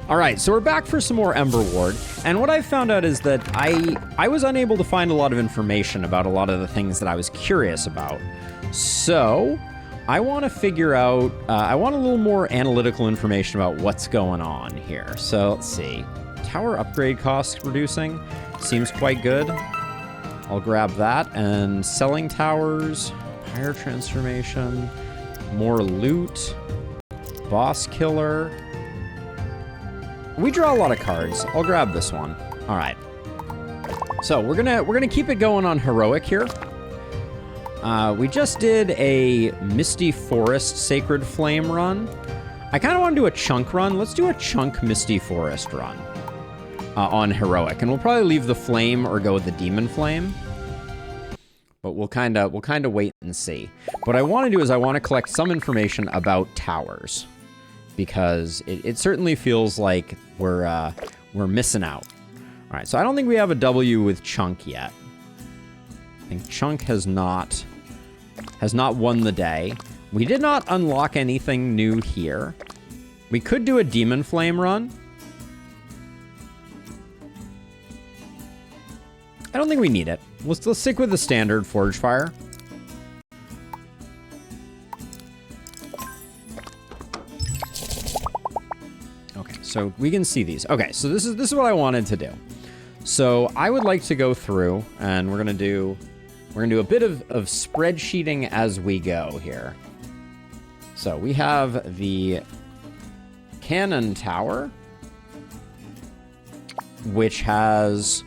All right, so we're back for some more Emberward, and what I found out is that I was unable to find a lot of information about a lot of the things that I was curious about. So I want to figure out, I want a little more analytical information about what's going on here. So let's see. Tower upgrade cost reducing seems quite good. I'll grab that. And selling towers, higher transformation, more loot, boss killer. We draw a lot of cards. I'll grab this one. All right. So we're gonna keep it going on heroic here. We just did a Misty Forest Sacred Flame run. I kind of want to do a chunk run. Let's do a chunk Misty Forest run on heroic, and we'll probably leave the flame or go with the demon flame. But we'll kind of wait and see. What I want to do is I want to collect some information about towers, because it certainly feels like we're missing out. All right, so I don't think we have a W with Chunk yet. I think Chunk has not won the day. We did not unlock anything new here. We could do a Demon Flame run. I don't think we need it. Let's stick with the standard Forge Fire. So we can see these. Okay, so this is what I wanted to do. So I would like to go through, and we're gonna do a bit of spreadsheeting as we go here. So we have the cannon tower, which has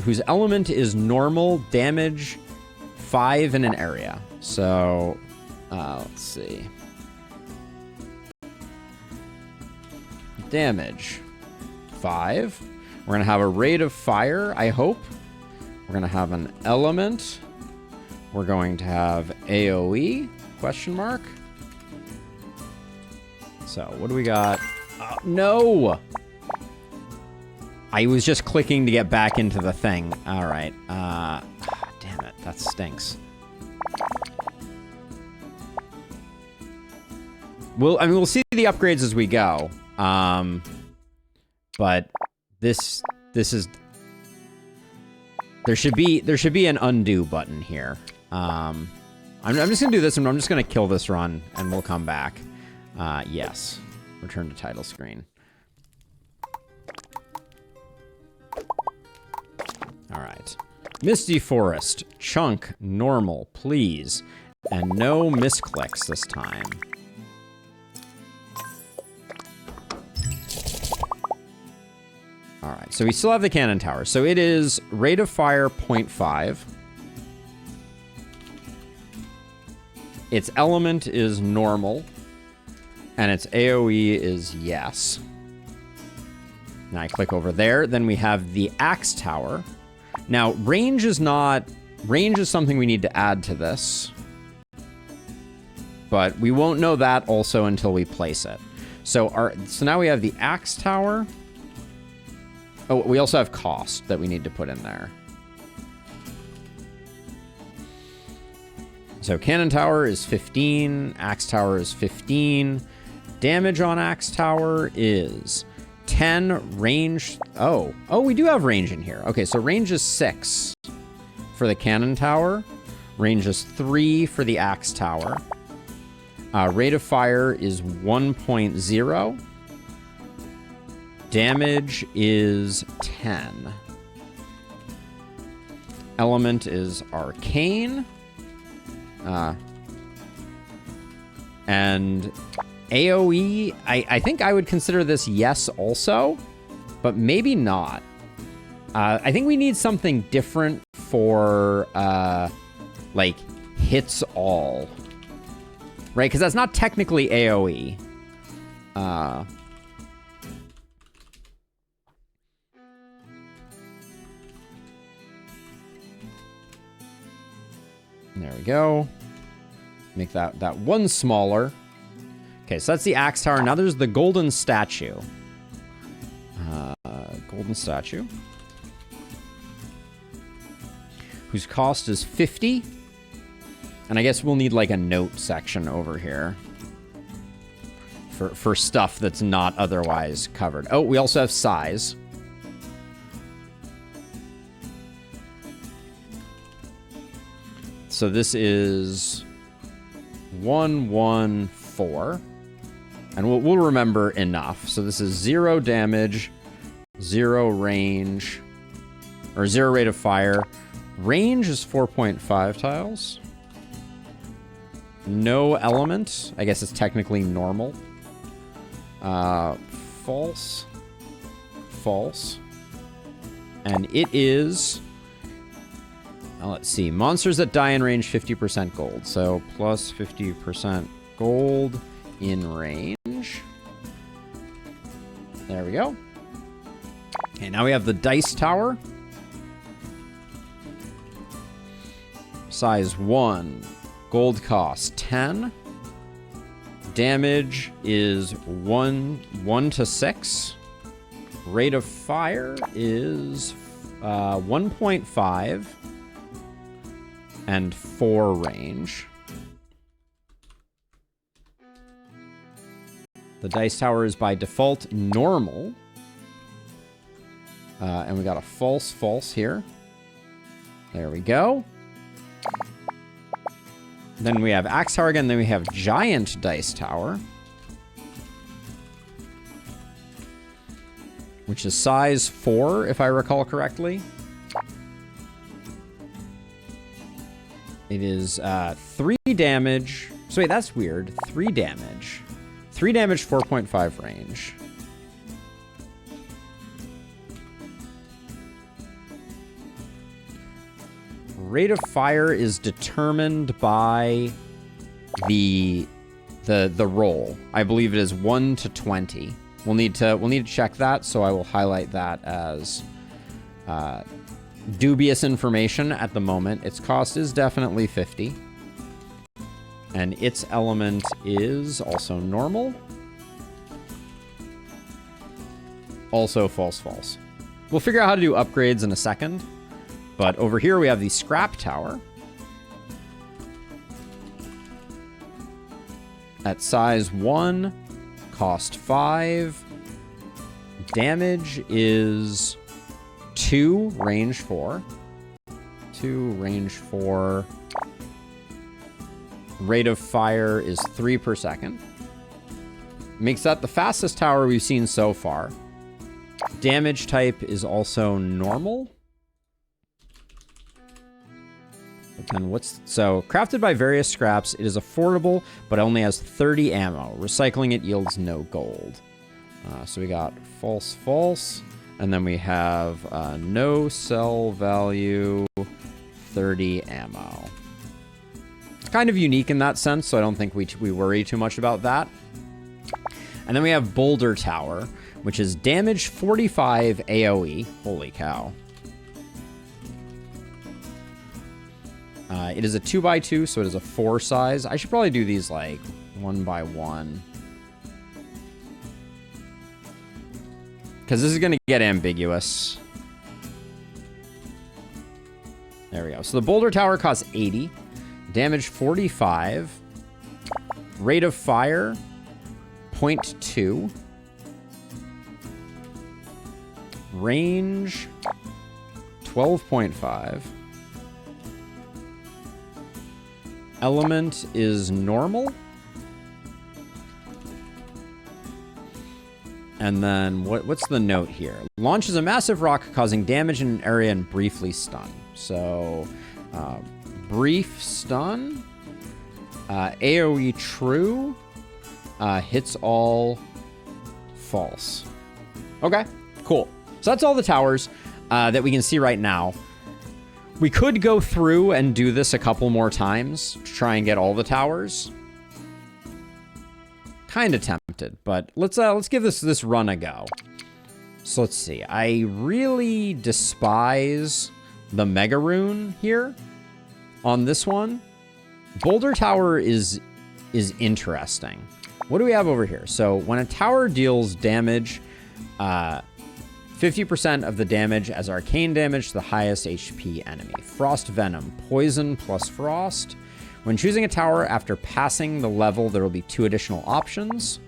whose element is normal damage 5 in an area. So let's see. Damage 5. We're gonna have a rate of fire, I hope. We're gonna have an element. We're going to have AoE question mark. So what do we got? No, I was just clicking to get back into the thing. All right, damn it, that stinks. We'll see the upgrades as we go. But this is, there should be an undo button here. I'm just gonna do this, and I'm just gonna kill this run, and we'll come back. Yes, return to title screen. All right, Misty Forest, Chunk, normal, please, and no misclicks this time. All right, so we still have the cannon tower. So it is rate of fire 0.5. Its element is normal. And its AoE is yes. Now I click over there. Then we have the axe tower. Now, range is something we need to add to this. But we won't know that also until we place it. So now we have the axe tower. Oh, we also have cost that we need to put in there. So cannon tower is 15, axe tower is 15. Damage on axe tower is 10, range. Oh, we do have range in here. Okay, so range is 6 for the cannon tower. Range is 3 for the axe tower. Rate of fire is 1.0. Damage is 10. Element is arcane. And AoE, I think I would consider this yes also, but maybe not. I think we need something different for, like, hits all. Right? Because that's not technically AoE. There we go. Make that one smaller. Okay, so that's the axe tower. Now there's the golden statue. Golden statue. Whose cost is 50. And I guess we'll need like a note section over here. for stuff that's not otherwise covered. Oh, we also have size. So this is 114. And we'll remember enough. So this is 0 damage, 0 range, or 0 rate of fire. Range is 4.5 tiles. No element. I guess it's technically normal. False. False. And it is... let's see. Monsters that die in range, 50% gold. So plus 50% gold in range. There we go. Okay, now we have the dice tower. Size 1. Gold cost 10. Damage is 1 to 6. Rate of fire is 1.5. And 4 range. The dice tower is by default normal. And we got a false here. There we go. Then we have axe tower again. Then we have giant dice tower, which is size 4, if I recall correctly. It is 3 damage. So wait, that's weird. 3 damage. 3 damage, 4.5 range. Rate of fire is determined by the roll. I believe it is 1 to 20. We'll need to check that, so I will highlight that as dubious information at the moment. Its cost is definitely 50. And its element is also normal. Also false. We'll figure out how to do upgrades in a second. But over here we have the scrap tower. At size 1, cost 5. Damage is 2, range 4. 2, range 4. Rate of fire is 3 per second. Makes that the fastest tower we've seen so far. Damage type is also normal. But then so crafted by various scraps, it is affordable, but only has 30 ammo. Recycling it yields no gold. So we got false, and then we have no sell value, 30 ammo. It's kind of unique in that sense, so I don't think we worry too much about that. And then we have Boulder Tower, which is damage 45 AoE. Holy cow. It is a 2x2, so it is a 4 size. I should probably do these like 1x1. Because this is going to get ambiguous. There we go. So the Boulder Tower costs 80. Damage 45. Rate of fire 0.2. Range 12.5. Element is normal. And then what's the note here? Launches a massive rock causing damage in an area and briefly stun. So brief stun. AoE true. Hits all false. Okay, cool. So that's all the towers that we can see right now. We could go through and do this a couple more times to try and get all the towers. Kind of tempted, but let's give this run a go. So let's see. I really despise the Mega Rune here on this one. Boulder Tower is interesting. What do we have over here? So when a tower deals damage, 50% of the damage as arcane damage to the highest HP enemy. Frost Venom, poison plus frost. When choosing a tower after passing the level, there will be 2 additional options.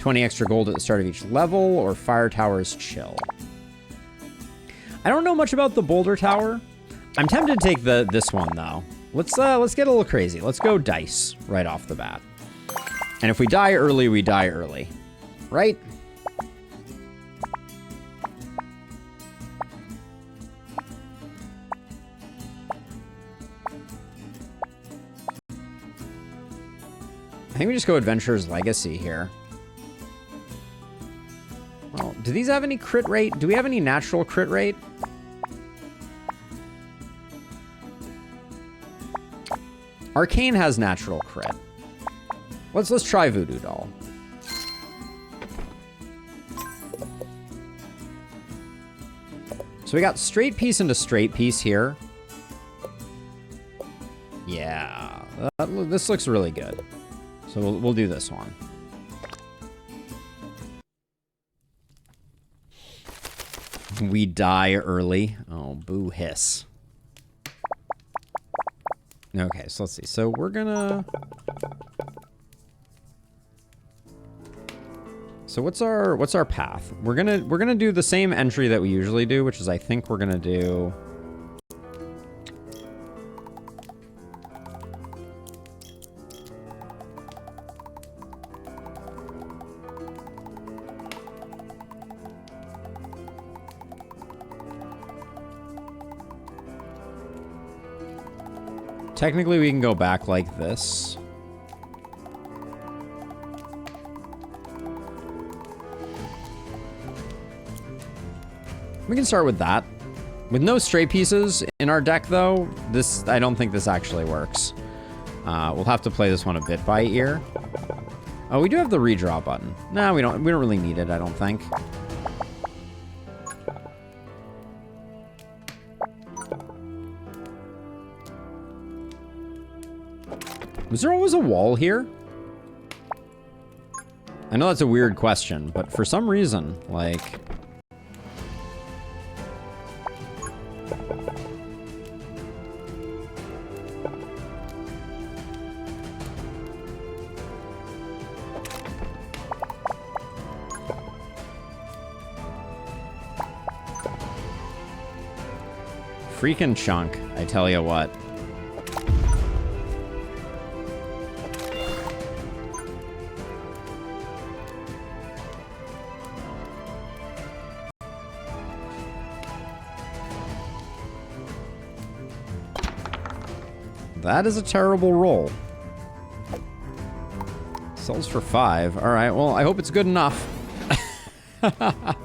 20 extra gold at the start of each level, or Fire Tower's chill. I don't know much about the Boulder Tower. I'm tempted to take this one though. Let's get a little crazy. Let's go dice right off the bat. And if we die early, we die early. Right? I think we just go Adventurer's Legacy here. Well, do these have any crit rate? Do we have any natural crit rate? Arcane has natural crit. Let's try Voodoo Doll. So we got straight piece into straight piece here. Yeah, this looks really good. So we'll do this one. We die early. Oh, boo hiss. Okay, so let's see. So we're gonna... So what's our path? We're gonna do the same entry that we usually do, which is I think we're gonna do... Technically, we can go back like this. We can start with that. With no stray pieces in our deck, though, I don't think this actually works. We'll have to play this one a bit by ear. Oh, we do have the redraw button. No, we don't really need it, I don't think. Was there always a wall here? I know that's a weird question, but for some reason, like... Freaking chunk, I tell you what. That is a terrible roll. Sells for 5. All right, well, I hope it's good enough. I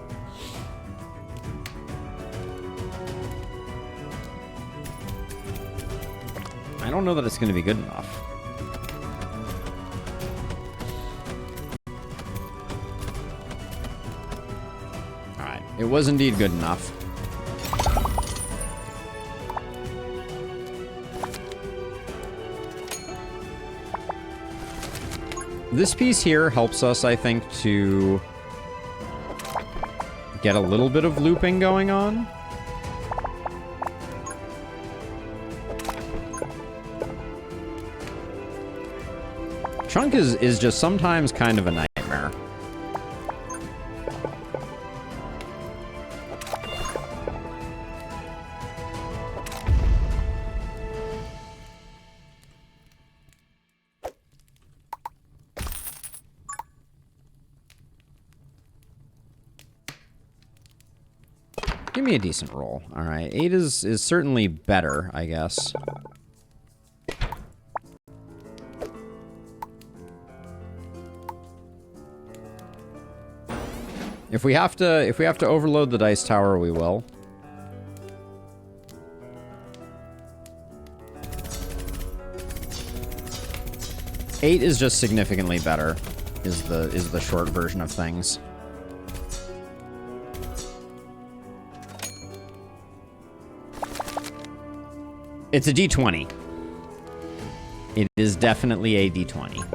don't know that it's going to be good enough. All right, it was indeed good enough. This piece here helps us, I think, to get a little bit of looping going on. Chunk is just sometimes kind of a nightmare. Give me a decent roll. All right, 8 is certainly better, I guess. If we have to overload the dice tower, we will. Eight is just significantly better, is the short version of things. It's a D20. It is definitely a D20.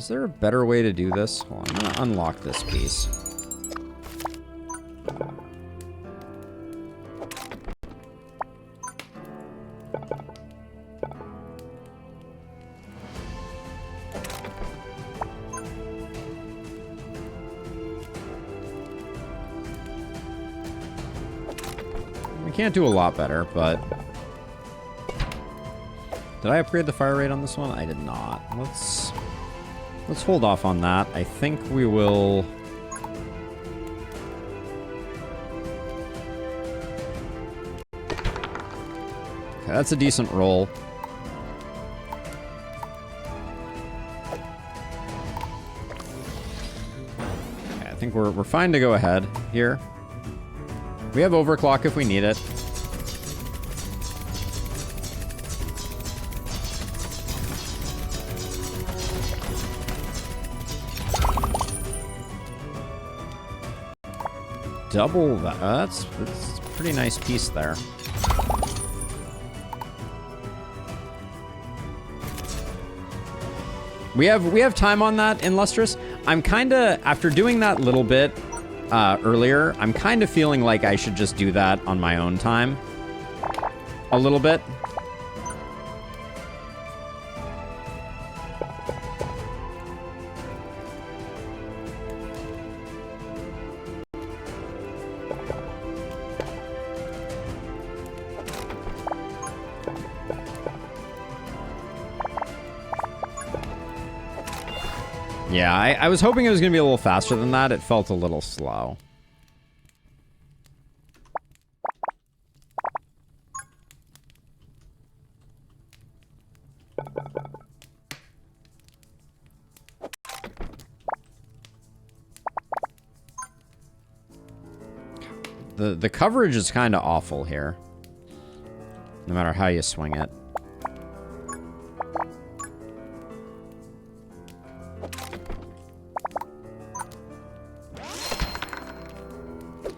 Is there a better way to do this? Hold on, I'm gonna unlock this piece. We can't do a lot better, but... Did I upgrade the fire rate on this one? I did not. Let's hold off on that. I think we will... Okay, that's a decent roll. Okay, I think we're fine to go ahead here. We have overclock if we need it. Double that. That's a pretty nice piece there. We have time on that in Lustrous. I'm kind of, after doing that little bit earlier, I'm kind of feeling like I should just do that on my own time. A little bit. Yeah, I was hoping it was going to be a little faster than that. It felt a little slow. The coverage is kind of awful here. No matter how you swing it.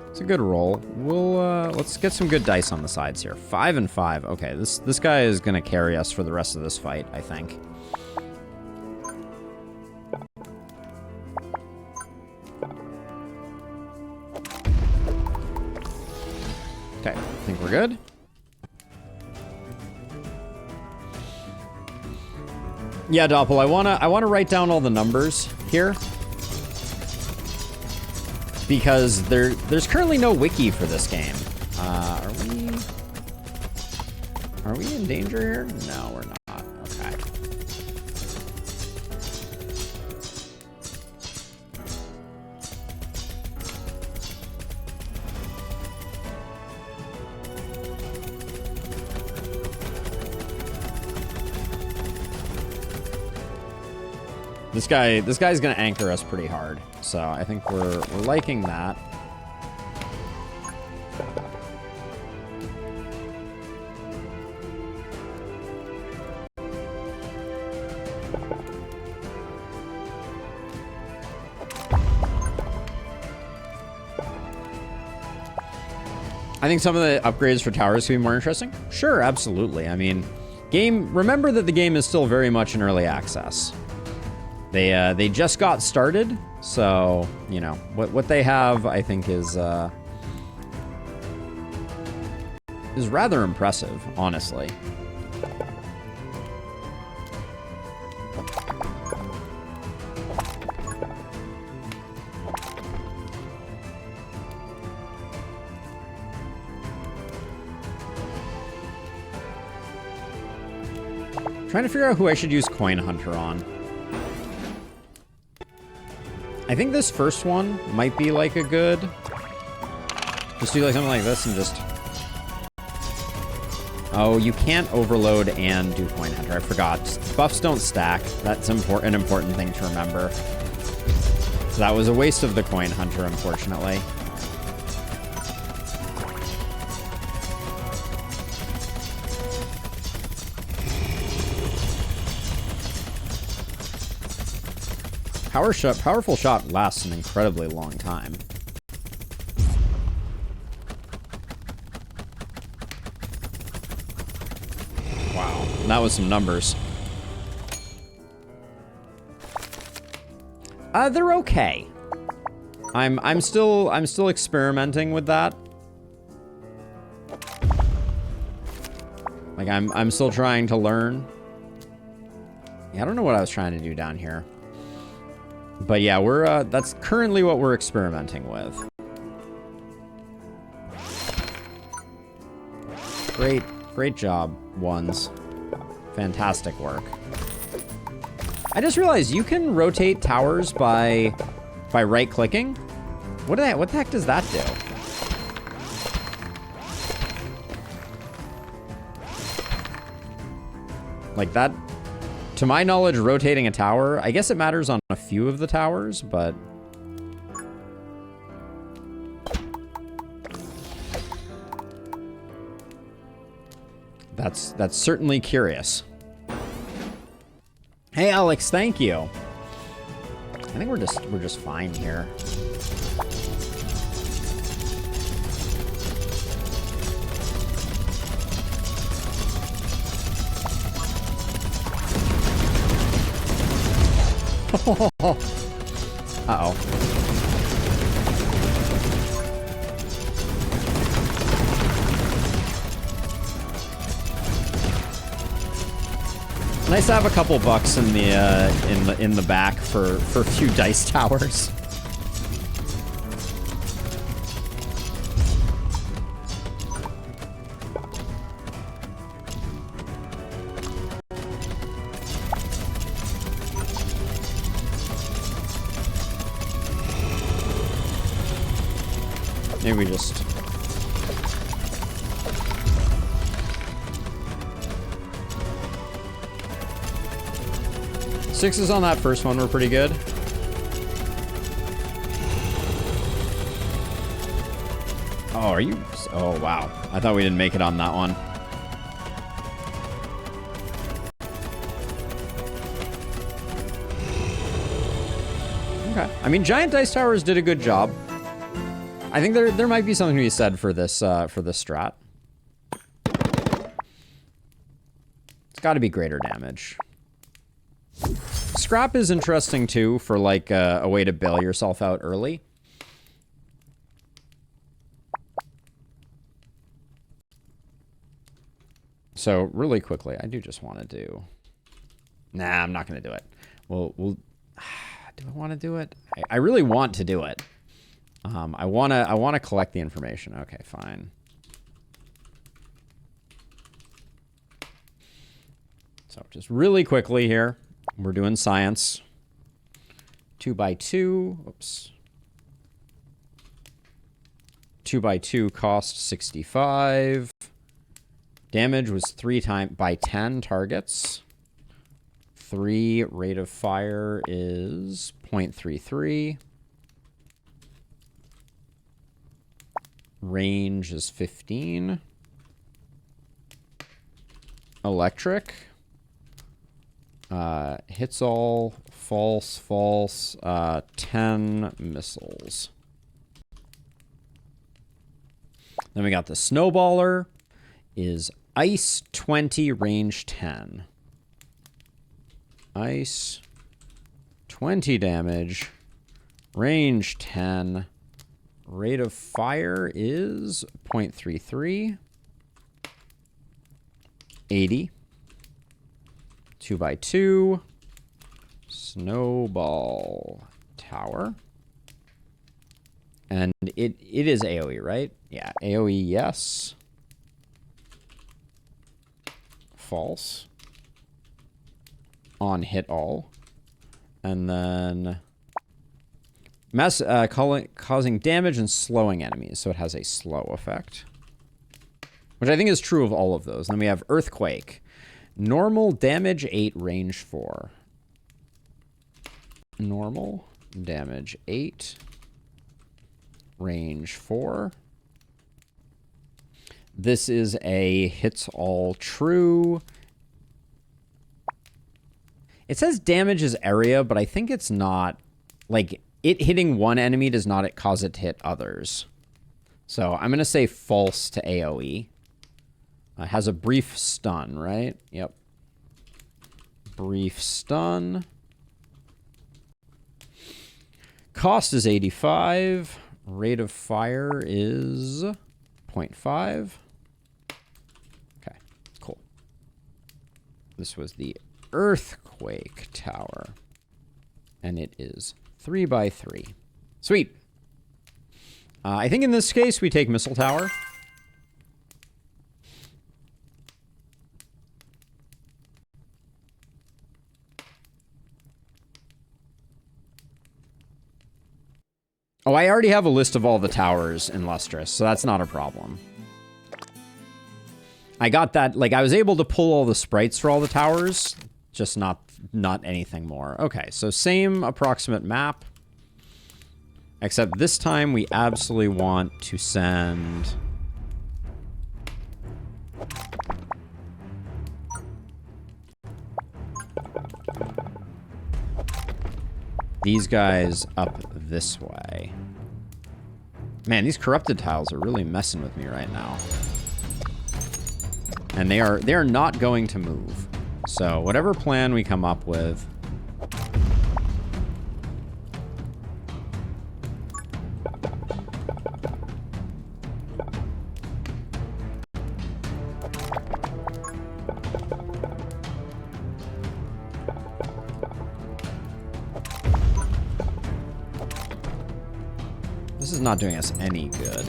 It's a good roll. We'll let's get some good dice on the sides here. 5 and 5. Okay, this guy is gonna carry us for the rest of this fight, I think. Okay, I think we're good. Yeah, Doppel, I wanna write down all the numbers here. Because there's currently no wiki for this game. Are we in danger here? No, we're not. Okay. This guy's gonna anchor us pretty hard. So I think we're liking that. I think some of the upgrades for towers could be more interesting. Sure, absolutely. I mean, remember that the game is still very much in early access. They just got started, so you know what they have. I think is rather impressive, honestly. Trying to figure out who I should use Coin Hunter on. I think this first one might be like a good... Just do like something like this and just... Oh, you can't overload and do Coin Hunter. I forgot. Buffs don't stack. That's an important thing to remember. So that was a waste of the Coin Hunter, unfortunately. Powerful shot lasts an incredibly long time. Wow, that was some numbers. They're okay. I'm still experimenting with that. Like I'm still trying to learn. Yeah, I don't know what I was trying to do down here. But yeah, we're that's currently what we're experimenting with. Great job, ones. Fantastic work. I just realized you can rotate towers by right-clicking. What the heck does that do? Like that, to my knowledge, rotating a tower, I guess it matters on a few of the towers, but... That's certainly curious. Hey, Alex, thank you. I think we're just fine here. Uh-oh. Nice to have a couple bucks in the back for a few dice towers. Maybe we just... Sixes on that first one were pretty good. Oh, are you... Oh, wow. I thought we didn't make it on that one. Okay. I mean, Giant Dice Towers did a good job. I think there might be something to be said for this strat. It's got to be greater damage. Scrap is interesting too for like a way to bail yourself out early. So really quickly, I do just want to do... Nah, I'm not going to do it. We'll do I want to do it? I really want to do it. I want to collect the information. Okay, fine. So just really quickly here, we're doing science. 2x2. Oops. 2x2 cost 65. Damage was 3 times by 10 targets. 3 rate of fire is 0.33. Range is 15. Electric. Hits all. False, false. 10 missiles. Then we got the snowballer. Is ice 20, range 10. Ice 20 damage. Range 10. Rate of fire is 0.33. 80. 2x2. Snowball tower. And it is AoE, right? Yeah, AoE, yes. False. On hit all. And then... causing damage and slowing enemies, so it has a slow effect. Which I think is true of all of those. Then we have Earthquake. Normal damage 8, range 4. Normal damage 8. Range 4. This is a hits all true. It says damage is area, but I think it's not. Like, it hitting one enemy does not cause it to hit others. So I'm going to say false to AoE. Has a brief stun, right? Yep. Brief stun. Cost is 85. Rate of fire is 0.5. Okay, cool. This was the earthquake tower. And it is 3 by 3. Sweet. I think in this case we take missile tower. Oh, I already have a list of all the towers in Lustrous, so that's not a problem. I got that, like, I was able to pull all the sprites for all the towers, just not anything more. Okay, so same approximate map, except this time we absolutely want to send... these guys up this way. Man, these corrupted tiles are really messing with me right now. And they are not going to move. So whatever plan we come up with. This is not doing us any good.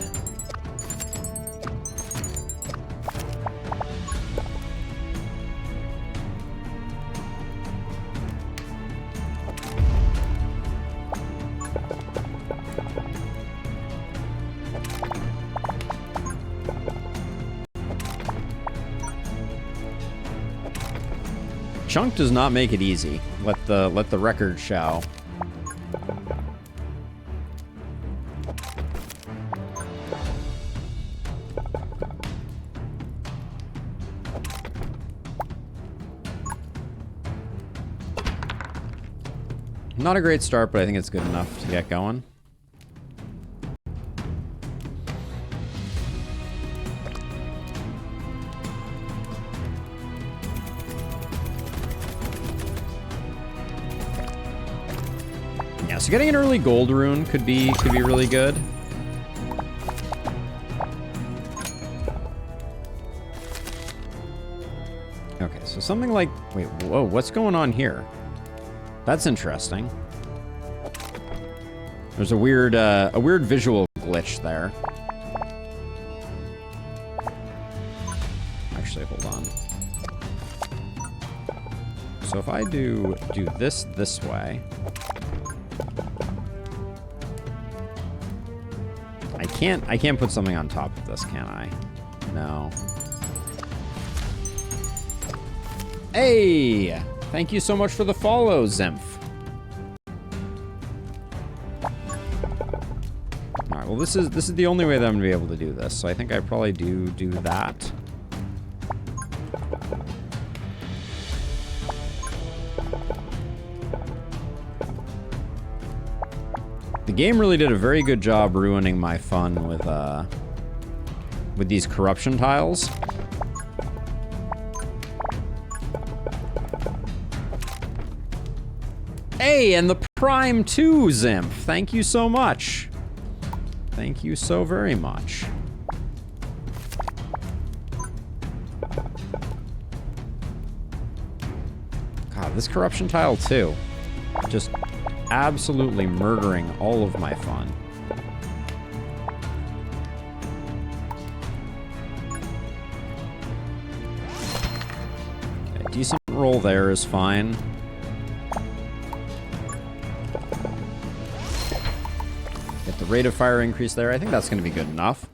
Chunk does not make it easy. Let the record show. Not a great start, but I think it's good enough to get going. Yeah, so getting an early gold rune could be really good. Okay, so something like, wait, whoa, what's going on here? That's interesting. There's a weird visual glitch there. Actually, hold on. So if I do this way, I can't put something on top of this, can I? No. Hey! Thank you so much for the follow, Zimph. All right, well, this is the only way that I'm gonna be able to do this, so I think I probably do that. The game really did a very good job ruining my fun with these corruption tiles. Hey, and the Prime 2, Zimph. Thank you so much. Thank you so very much. God, this corruption tile too. Just absolutely murdering all of my fun. Okay, decent roll there is fine. Get the rate of fire increase there. I think that's going to be good enough.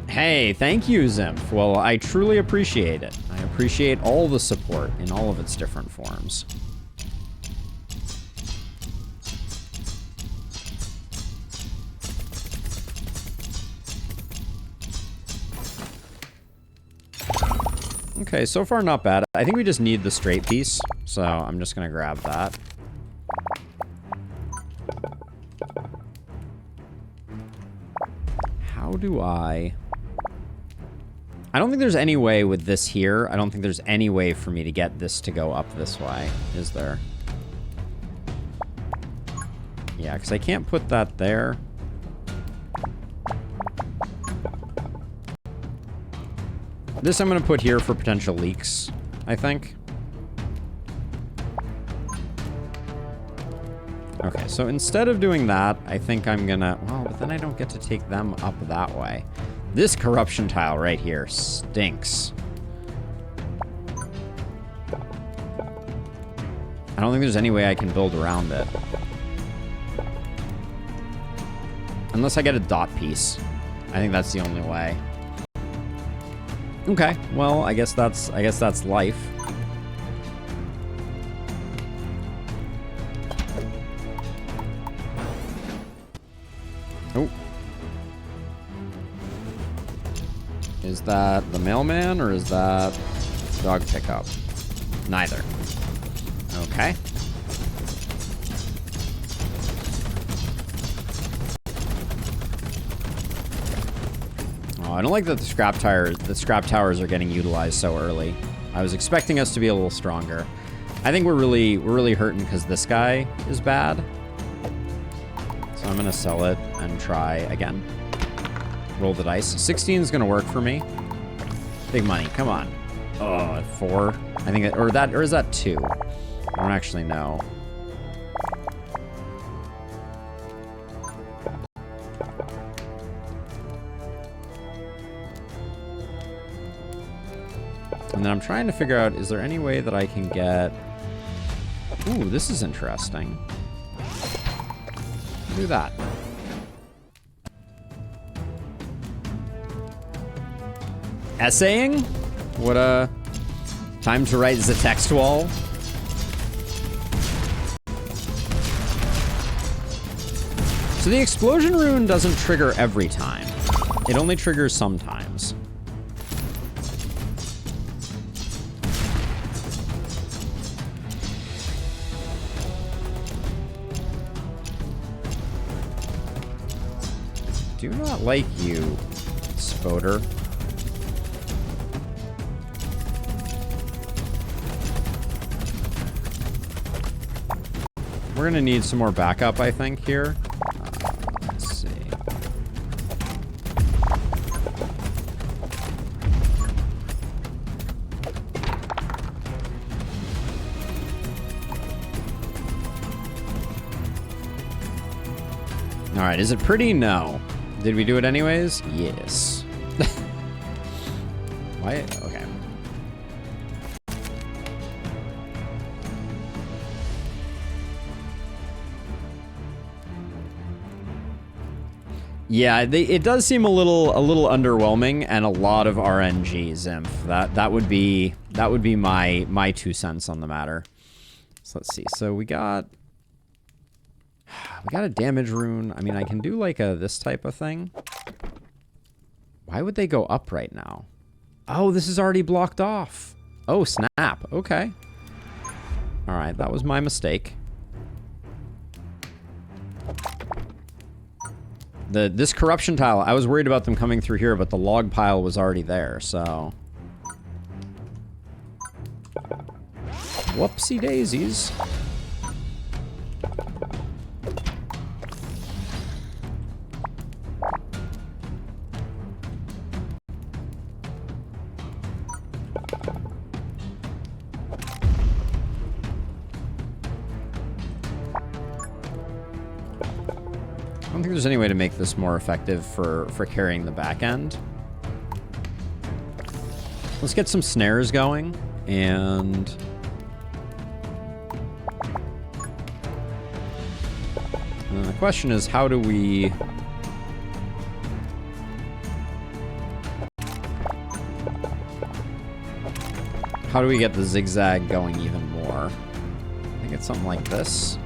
Hey, thank you, Zimph. Well, I truly appreciate it. I appreciate all the support in all of its different forms. Okay, so far not bad. I think we just need the straight piece, so I'm just gonna grab that. How do I don't think there's any way with this here. I don't think there's any way for me to get this to go up this way, is there? Yeah, because I can't put that there. This I'm going to put here for potential leaks, I think. Okay, so instead of doing that, I think I'm going to... Well, but then I don't get to take them up that way. This corruption tile right here stinks. I don't think there's any way I can build around it. Unless I get a dot piece. I think that's the only way. Okay, well, I guess that's life. Oh. Is that the mailman or is that dog pickup? Neither. Okay. Oh, I don't like that the scrap towers are getting utilized so early. I was expecting us to be a little stronger. I think we're really hurting because this guy is bad. So I'm gonna sell it and try again. Roll the dice. 16 is gonna work for me. Big money. Come on. Oh, 4. I think that, or is that 2? I don't actually know. And then I'm trying to figure out, is there any way that I can get... Ooh, this is interesting. Do that. Essaying? What a... Time to write the text wall. So the explosion rune doesn't trigger every time. It only triggers sometimes. Do not like you, Spoder. We're gonna need some more backup, I think, here. Let's see. All right, is it pretty? No. Did we do it anyways? Yes. Why? Okay. Yeah, it does seem a little underwhelming and a lot of RNG, Zimph. That would be my 2 cents on the matter. So let's see. So we got a damage rune. I mean, I can do like this type of thing. Why would they go up right now? Oh, this is already blocked off. Oh, snap. Okay. All right, that was my mistake. This corruption tile, I was worried about them coming through here, but the log pile was already there, so... Whoopsie daisies. I don't think there's any way to make this more effective for carrying the back end. Let's get some snares going, and... the question is, how do we... How do we get the zigzag going even more? I think it's something like this.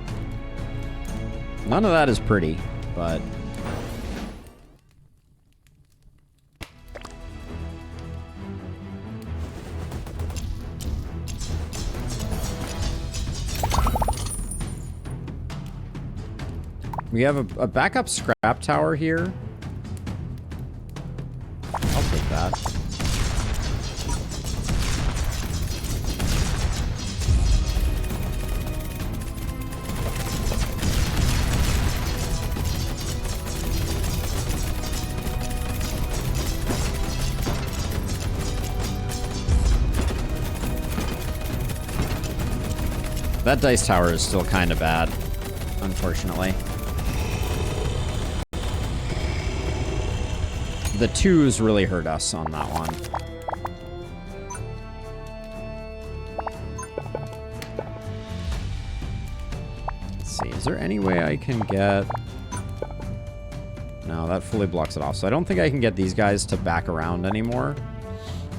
None of that is pretty. But we have a backup scrap tower here. I'll take that. That dice tower is still kind of bad, unfortunately. The 2s really hurt us on that one. Let's see, is there any way I can get... No, that fully blocks it off. So I don't think I can get these guys to back around anymore.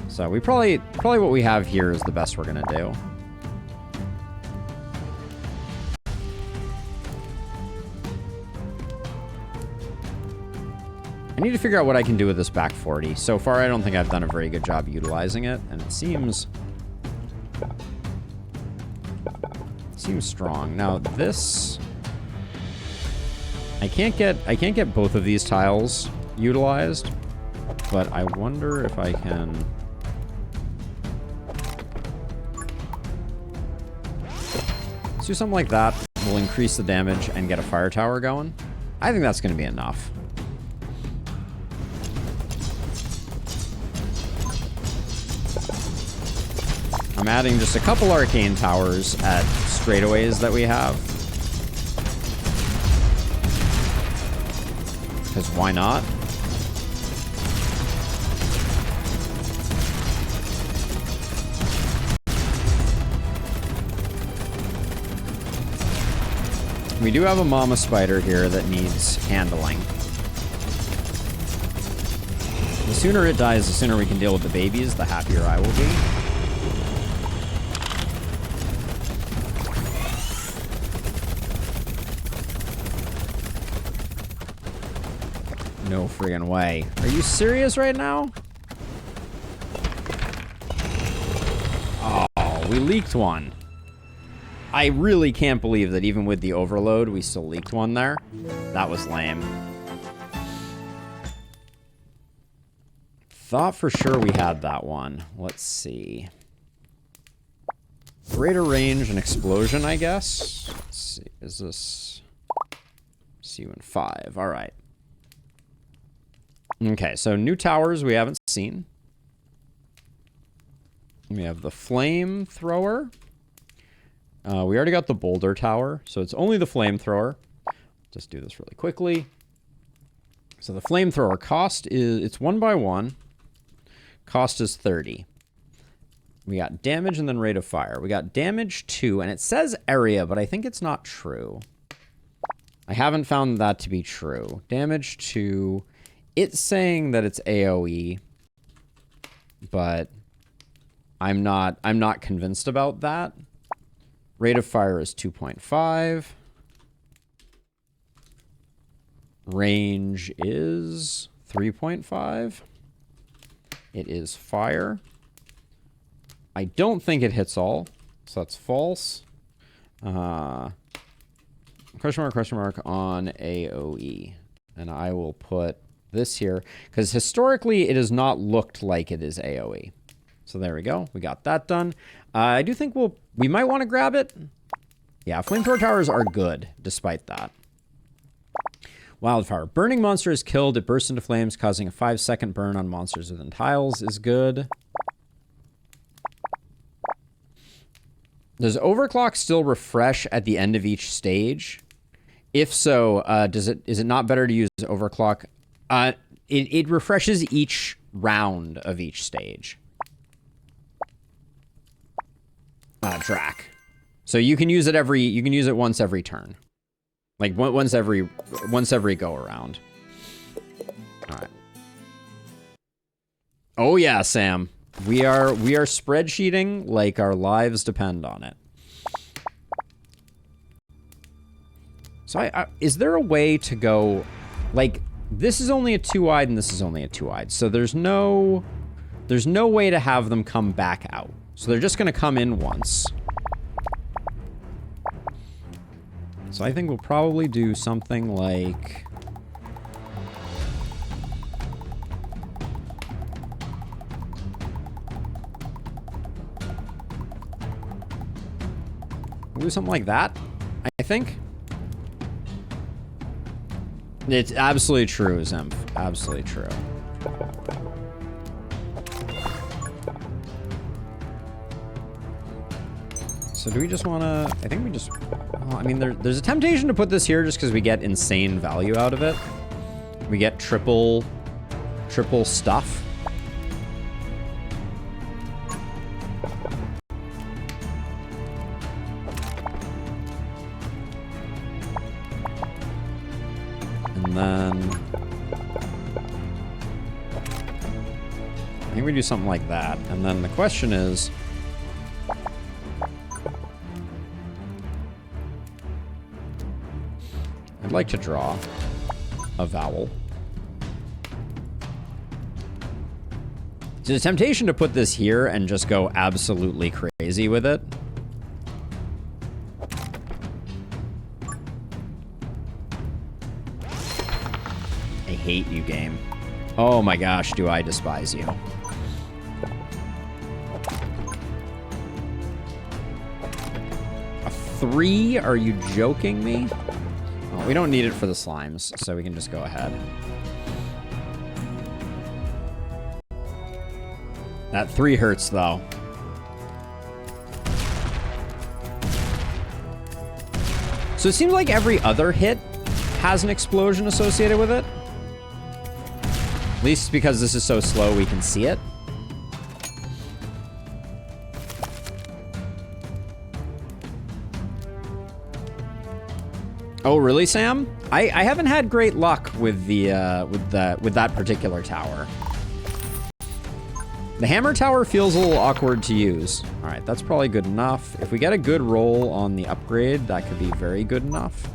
So we probably what we have here is the best we're gonna do. I need to figure out what I can do with this back 40. So far, I don't think I've done a very good job utilizing it, and it seems strong. Now this, I can't get both of these tiles utilized, but I wonder if I can. Let's do something like that. We'll increase the damage and get a fire tower going. I think that's going to be enough. I'm adding just a couple arcane towers at straightaways that we have. Because why not? We do have a mama spider here that needs handling. The sooner it dies, the sooner we can deal with the babies, the happier I will be. No friggin' way. Are you serious right now? Oh, we leaked one. I really can't believe that even with the overload, we still leaked one there. That was lame. Thought for sure we had that one. Let's see. Greater range and explosion, I guess. Let's see. Is this... CU5. All right. Okay, so new towers we haven't seen. We have the flamethrower. We already got the boulder tower, so it's only the flamethrower. Just do this really quickly. So the flamethrower cost is, it's 1 by 1. Cost is 30. We got damage and then rate of fire. We got damage 2, and it says area, but I think it's not true. I haven't found that to be true. Damage 2... It's saying that it's AoE, but I'm not convinced about that. Rate of fire is 2.5. Range is 3.5. It is fire. I don't think it hits all, so that's false. Question mark on AoE. And I will put this here, because historically it has not looked like it is AoE. So there we go. We got that done. I do think we might want to grab it. Yeah, flamethrower towers are good, despite that. Wildfire. Burning monster is killed. It bursts into flames, causing a 5-second burn on monsters within tiles is good. Does overclock still refresh at the end of each stage? If so, is it not better to use overclock? It refreshes each round of each stage. Drac. So you can use it once every turn. Like once every go around. All right. Oh yeah, Sam. We are spreadsheeting like our lives depend on it. So is there a way to go, like, this is only a 2-wide and this is only a 2-wide. So there's no way to have them come back out. So they're just gonna come in once. So I think we'll probably do something like... We'll do something like that, I think. It's absolutely true, Zemph. Absolutely true. so do we just want to... I think we just... Well, I mean, there's a temptation to put this here just because we get insane value out of it. We get triple stuff. And then... I think we do something like that. And then the question is... I'd like to draw a vowel. There's a temptation to put this here and just go absolutely crazy with it. I hate you, game. Oh my gosh, do I despise you. A 3? Are you joking me? Well, we don't need it for the slimes, so we can just go ahead. That 3 hurts, though. So it seems like every other hit has an explosion associated with it. At least because this is so slow, we can see it. Oh, really, Sam? I haven't had great luck with the with that particular tower. The hammer tower feels a little awkward to use. All right, that's probably good enough. If we get a good roll on the upgrade, that could be very good enough.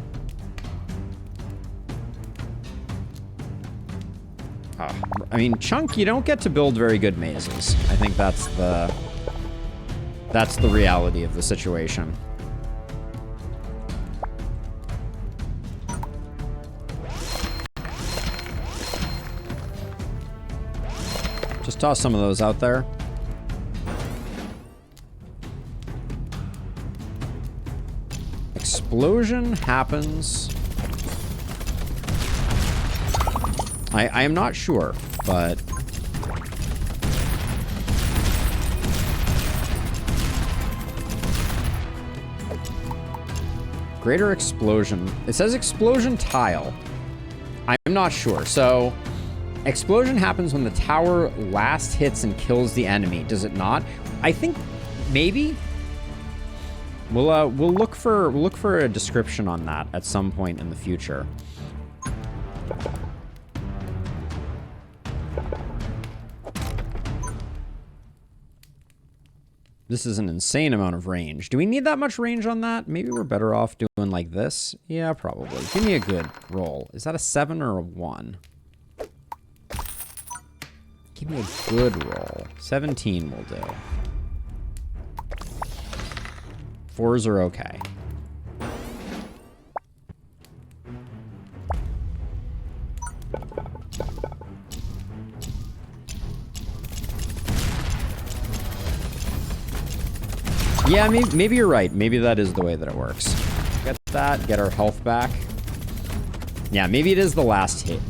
I mean, Chunk, you don't get to build very good mazes. I think that's the reality of the situation. Just toss some of those out there. Explosion happens. I am not sure, but... Greater explosion. It says explosion tile. I'm not sure. So, explosion happens when the tower last hits and kills the enemy. Does it not? I think maybe. We'll look for a description on that at some point in the future. This is an insane amount of range. Do we need that much range on that? Maybe we're better off doing like this. Yeah, probably. Give me a good roll. Is that a 7 or a 1? Give me a good roll. 17 will do. 4s are okay. Yeah, maybe you're right. Maybe that is the way that it works. Get that, get our health back. Yeah, maybe it is the last hit,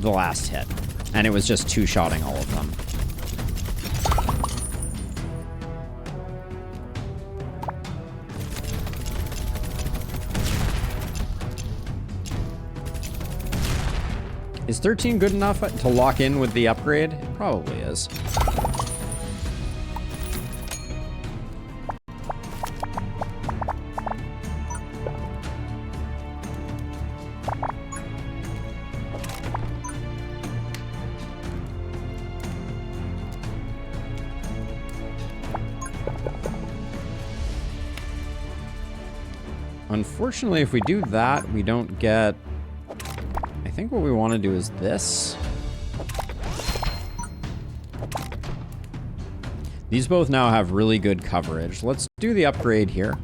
and it was just two-shotting all of them. Is 13 good enough to lock in with the upgrade? It probably is. Unfortunately, if we do that, we don't get... I think what we want to do is this. These both now have really good coverage. Let's do the upgrade here.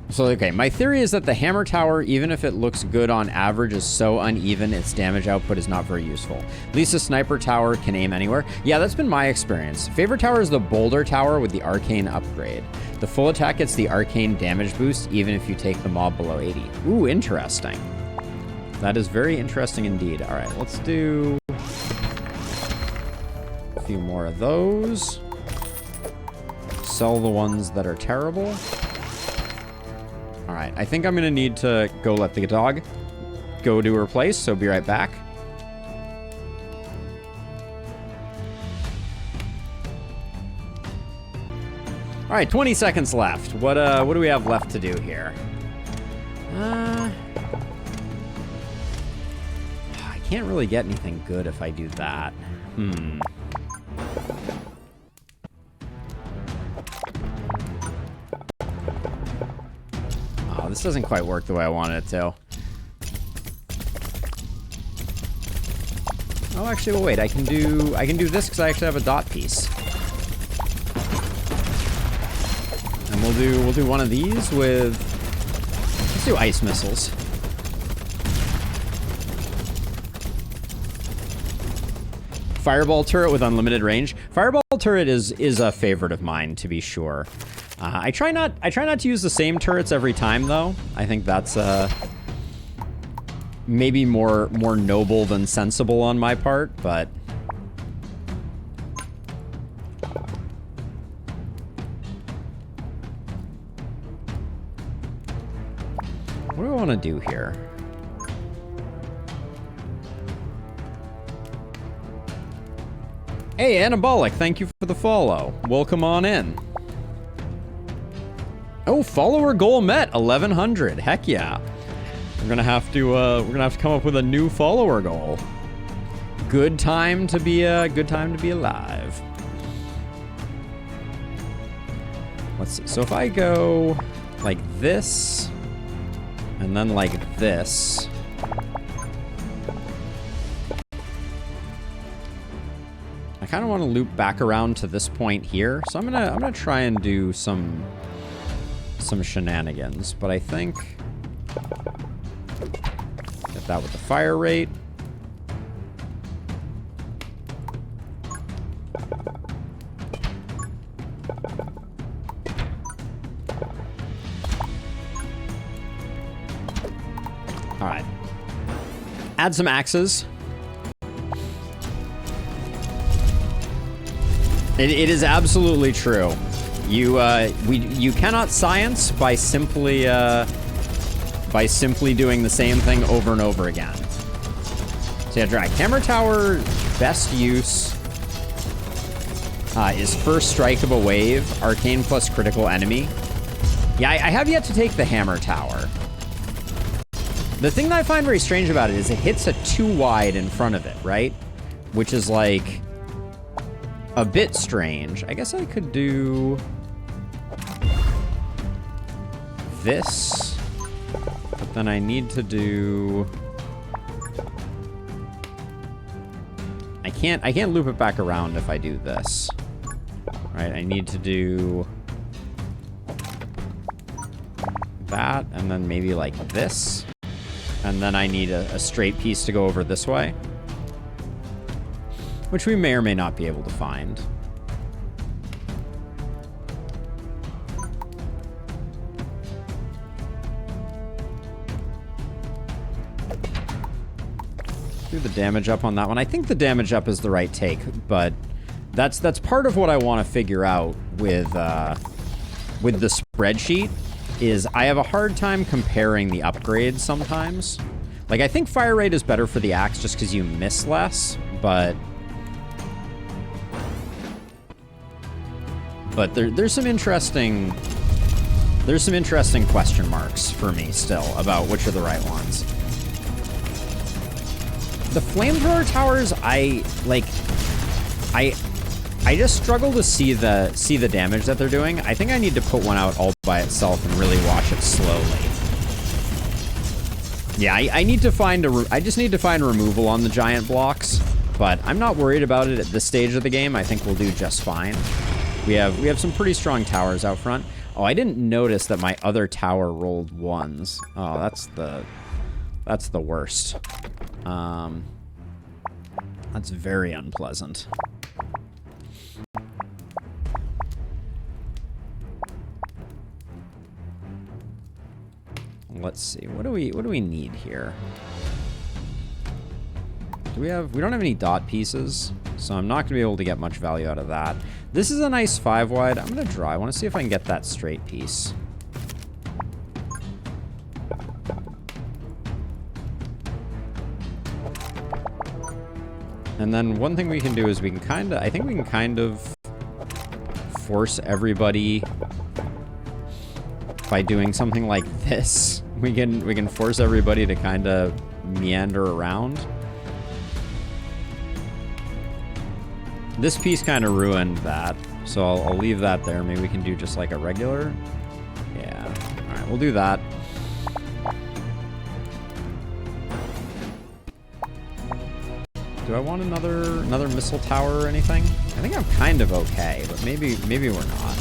So, okay, my theory is that the hammer tower, even if it looks good on average, is so uneven its damage output is not very useful. At least a sniper tower can aim anywhere. Yeah, that's been my experience. Favorite tower is the boulder tower with the arcane upgrade. The full attack gets the arcane damage boost, even if you take the mob below 80. Ooh, interesting. That is very interesting indeed. All right, let's do a few more of those. sell the ones that are terrible. All right, I think I'm gonna need to go let the dog go to her place, so be right back. All right, 20 seconds left. What do we have left to do here? I can't really get anything good if I do that. Oh, this doesn't quite work the way I wanted it to. Oh, actually, well, wait. I can do this because I actually have a dot piece. And we'll do one of these with, let's do ice missiles. Fireball turret with unlimited range. Fireball turret is a favorite of mine, to be sure. I try not to use the same turrets every time, though. I think that's maybe more noble than sensible on my part, but what do I want to do here? Hey, Anabolic, thank you for the follow. Welcome on in. Oh, follower goal met, 1,100. Heck yeah. We're gonna have to come up with a new follower goal. Good time to be alive. Let's see. So if I go like this, and then like this. I kind of want to loop back around to this point here, so I'm gonna try and do some shenanigans, but I think get that with the fire rate. All right, add some axes. It is absolutely true. You cannot science by simply doing the same thing over and over again. So yeah, drag hammer tower. Best use is first strike of a wave, arcane plus critical enemy. Yeah, I have yet to take the hammer tower. The thing that I find very strange about it is it hits a 2 wide in front of it, right? Which is like a bit strange. I guess I could do this, but then I need to do, I can't loop it back around if I do this. Right, I need to do that, and then maybe like this, and then I need a straight piece to go over this way, which we may or may not be able to find. Do the damage up on that one. I think the damage up is the right take, but that's part of what I want to figure out with the spreadsheet, is I have a hard time comparing the upgrades sometimes. Like, I think fire rate is better for the axe just because you miss less, but there's some interesting question marks for me still about which are the right ones. The flamethrower towers, I just struggle to see the damage that they're doing. I think I need to put one out all by itself and really watch it slowly. Yeah, I need to find I just need to find removal on the giant blocks, but I'm not worried about it at this stage of the game. I think we'll do just fine. We have some pretty strong towers out front. Oh, I didn't notice that my other tower rolled ones. Oh, that's the worst. That's very unpleasant. Let's see. What do we need here? We don't have any dot pieces. So I'm not going to be able to get much value out of that. This is a nice 5 wide. I'm going to draw. I want to see if I can get that straight piece. And then one thing we can do is we can kind of, I think we can kind of force everybody by doing something like this. We can force everybody to kind of meander around. This piece kind of ruined that, so I'll leave that there. Maybe we can do just like a regular. Yeah, all right, we'll do that. Do I want another missile tower or anything? I think I'm kind of okay, but maybe we're not.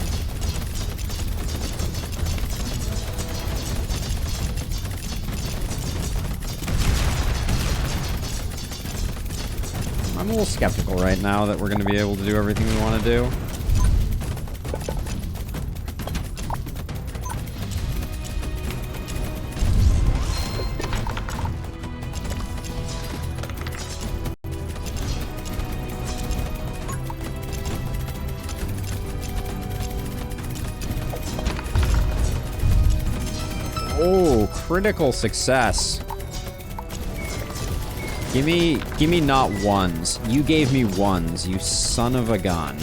I'm a little skeptical right now that we're going to be able to do everything we want to do. Oh, critical success. Give me not ones. You gave me ones, you son of a gun.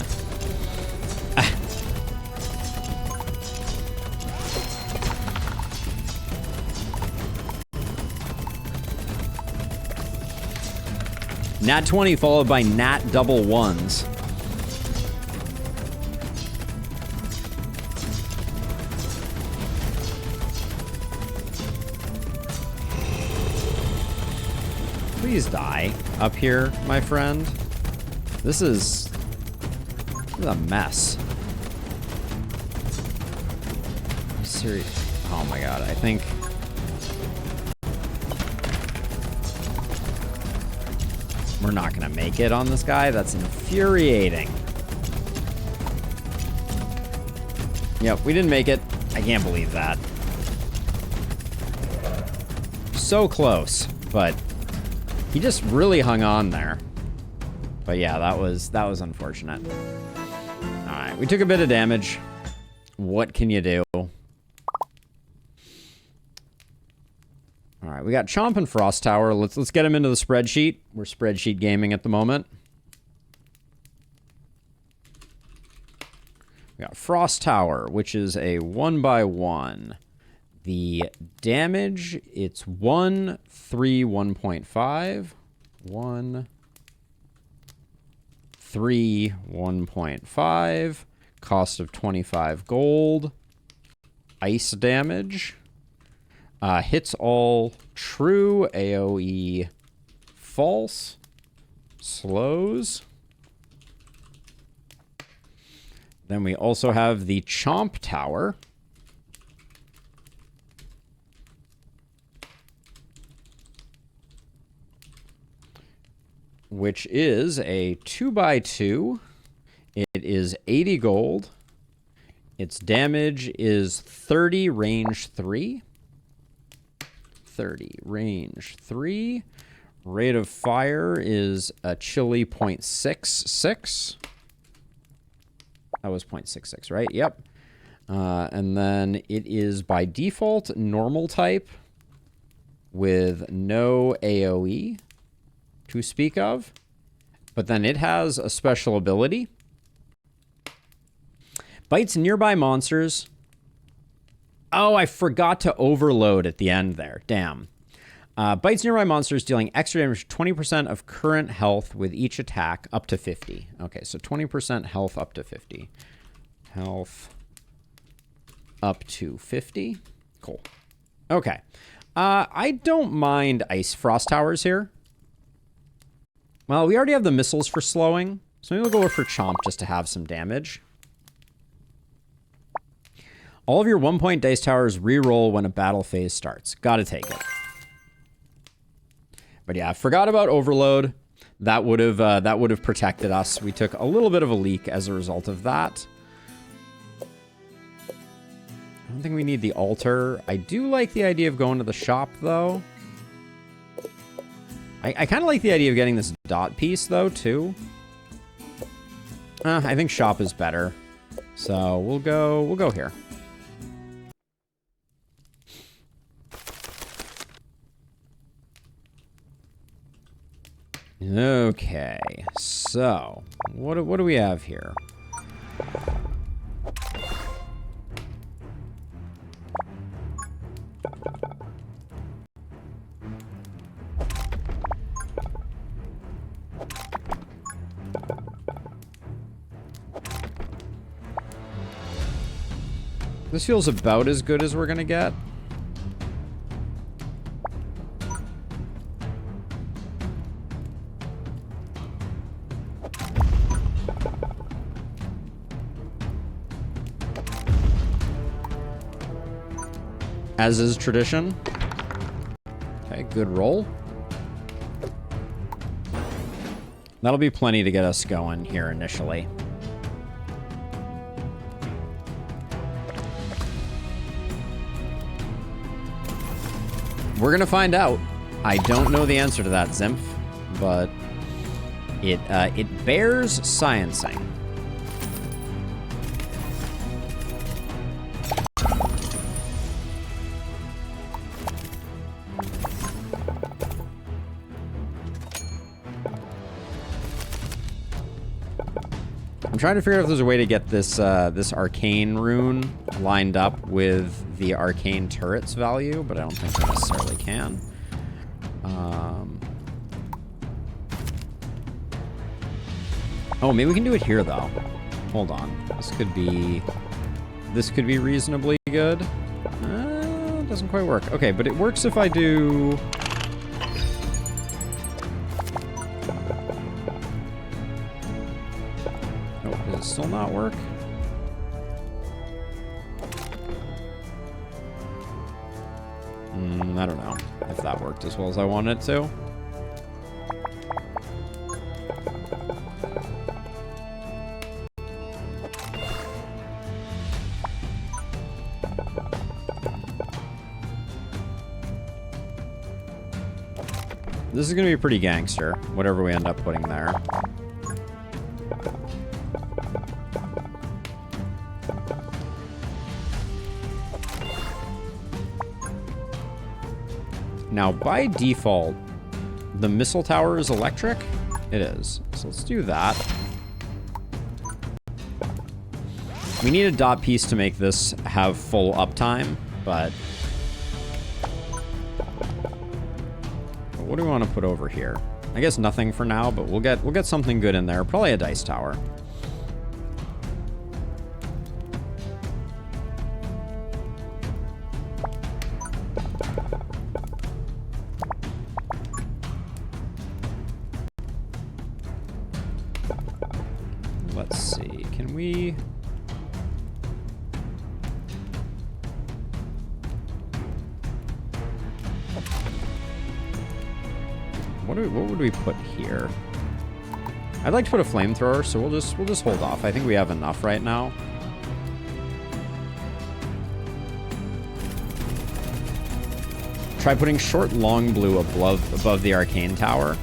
Nat 20 followed by nat double ones. Please die up here, my friend. This is a mess. Serious. Oh my god, I think we're not gonna make it on this guy. That's infuriating. Yep, we didn't make it. I can't believe that. So close, but he just really hung on there. But yeah, that was unfortunate. All right, we took a bit of damage. What can you do? All right, we got Chomp and Frost Tower. Let's get him into the spreadsheet. We're spreadsheet gaming at the moment. We got Frost Tower, which is a 1x1. The damage, it's 1, 3, 1.5. 1, 3, 1.5. Cost of 25 gold. Ice damage. Hits all true. AoE false. Slows. Then we also have the Chomp Tower. Which is a 2x2. It is 80 gold. Its damage is 30, range 3. 30, range 3. Rate of fire is a chilly 0.66. That was 0.66, right? Yep. And then it is by default normal type with no AoE to speak of. But then it has a special ability. Bites nearby monsters. Oh, I forgot to overload at the end there. Damn. Bites nearby monsters, dealing extra damage, 20% of current health with each attack, up to 50. Okay, so 20% health up to 50. Health up to 50. Cool. Okay. I don't mind Ice Frost Towers here. Well, we already have the missiles for slowing, so maybe we'll go for Chomp just to have some damage. All of your 1-point dice towers re-roll when a battle phase starts. Gotta take it. But yeah, I forgot about Overload. That would have protected us. We took a little bit of a leak as a result of that. I don't think we need the altar. I do like the idea of going to the shop, though. I kind of like the idea of getting this dot piece, though, too. I think shop is better. So we'll go here. Okay, so what do we have here? This feels about as good as we're gonna get. As is tradition. Okay, good roll. That'll be plenty to get us going here initially. We're gonna find out. I don't know the answer to that, Zimph, but it bears sciencing. I'm trying to figure out if there's a way to get this this arcane rune lined up with the arcane turret's value, but I don't think we necessarily can. Oh, maybe we can do it here though. Hold on, this could be reasonably good. It doesn't quite work. Okay, but it works if I do. Does it still not work? I don't know if that worked as well as I wanted it to. This is going to be pretty gangster, whatever we end up putting there. Now, by default, the missile tower is electric? It is. So let's do that. We need a dot piece to make this have full uptime, but... what do we want to put over here? I guess nothing for now, but we'll get something good in there. Probably a dice tower. Let's see. Can we... What would we put here? I'd like to put a flamethrower, so we'll just hold off. I think we have enough right now. Try putting short long blue above the arcane tower.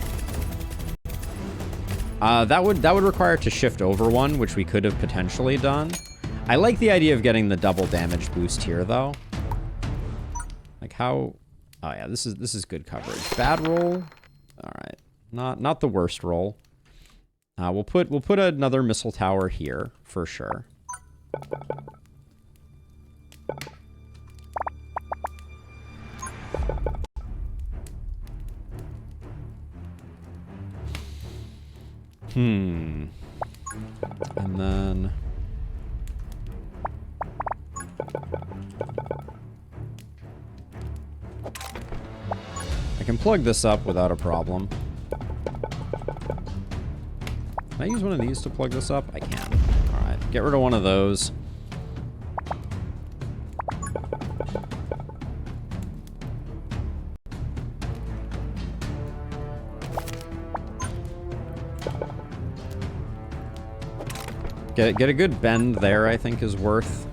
That would require it to shift over one, which we could have potentially done. I like the idea of getting the double damage boost here, though. Like how? Oh yeah, this is good coverage. Bad roll. All right, not the worst roll. We'll put another missile tower here for sure. And then I can plug this up without a problem. Can I use one of these to plug this up? I can. All right, get rid of one of those. Get a good bend there, I think, is worth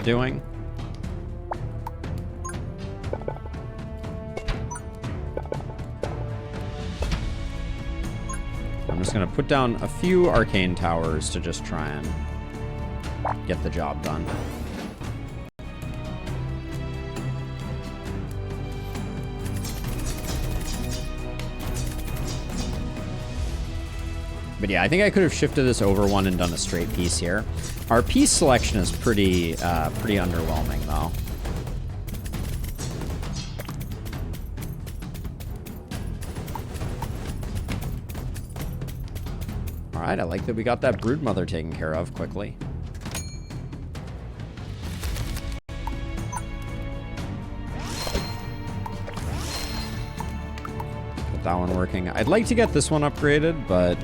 doing. just going to put down a few arcane towers to just try and get the job done. But yeah, I think I could have shifted this over one and done a straight piece here. Our piece selection is pretty underwhelming, though. All right, I like that we got that broodmother taken care of quickly. Get that one working. I'd like to get this one upgraded, but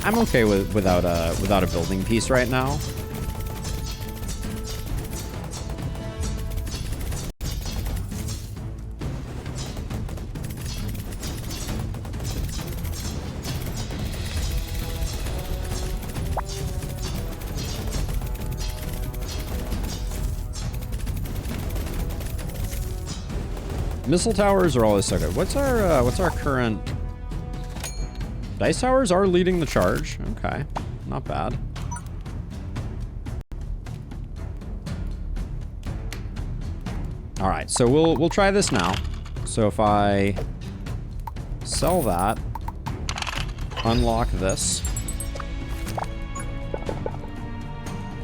I'm okay without a building piece right now. Missile towers are always so good. What's our current? Dice towers are leading the charge. Okay, not bad. All right, so we'll try this now. So if I sell that, unlock this,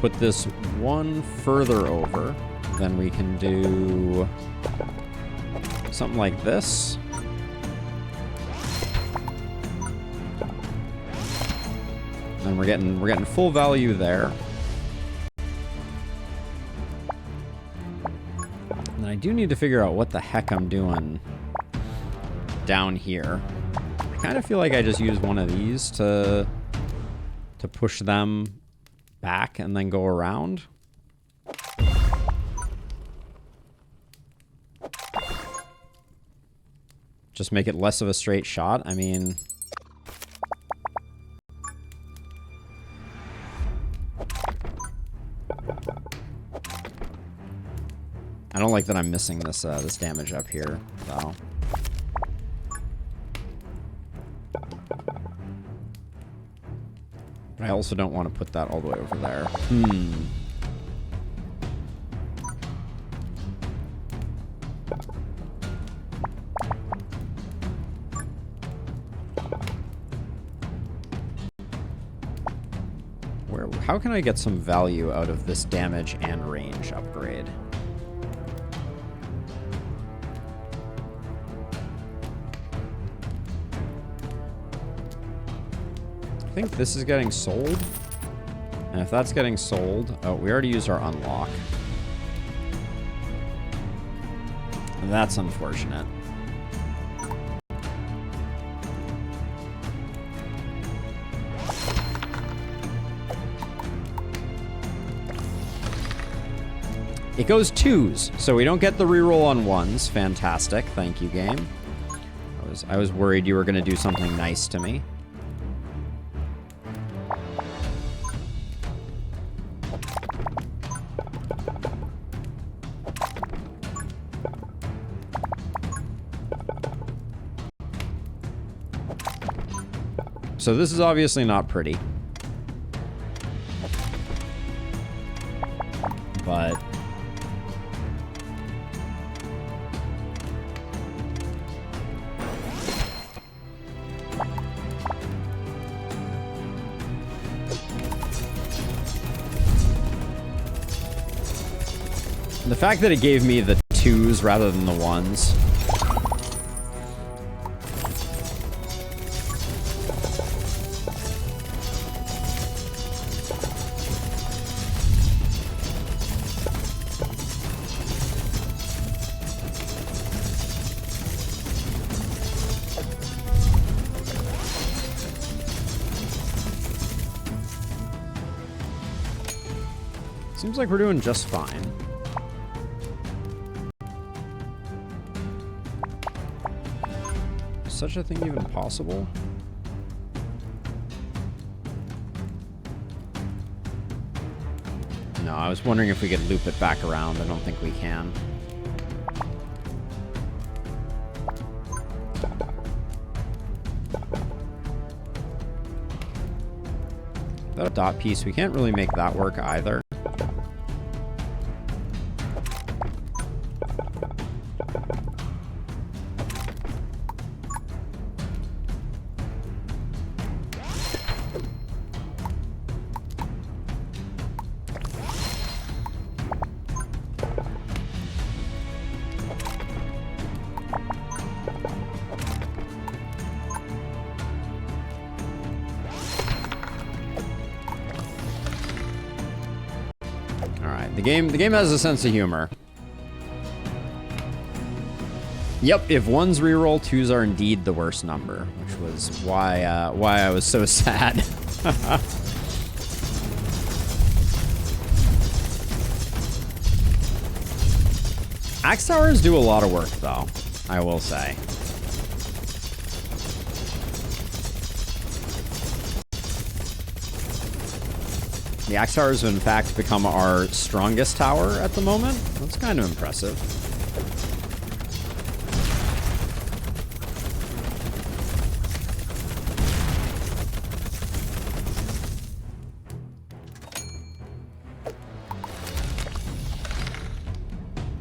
put this one further over, then we can do something like this. And we're getting full value there. And I do need to figure out what the heck I'm doing down here. I kind of feel like I just use one of these to push them back and then go around. Just make it less of a straight shot. I mean, I don't like that I'm missing this this damage up here, though. But I also don't want to put that all the way over there. How can I get some value out of this damage and range upgrade? I think this is getting sold. And if that's getting sold... Oh, we already used our unlock. And that's unfortunate. It goes 2s, so we don't get the reroll on 1s. Fantastic. Thank you, game. I was worried you were going to do something nice to me. So this is obviously not pretty. But the fact that it gave me the 2s rather than the 1s. Seems like we're doing just fine. Is such a thing even possible? No, I was wondering if we could loop it back around. I don't think we can. That dot piece, we can't really make that work either. The game has a sense of humor. Yep, if ones reroll, twos are indeed the worst number, which was why I was so sad. Axe towers do a lot of work, though, I will say. The axe towers have in fact become our strongest tower at the moment. That's kind of impressive.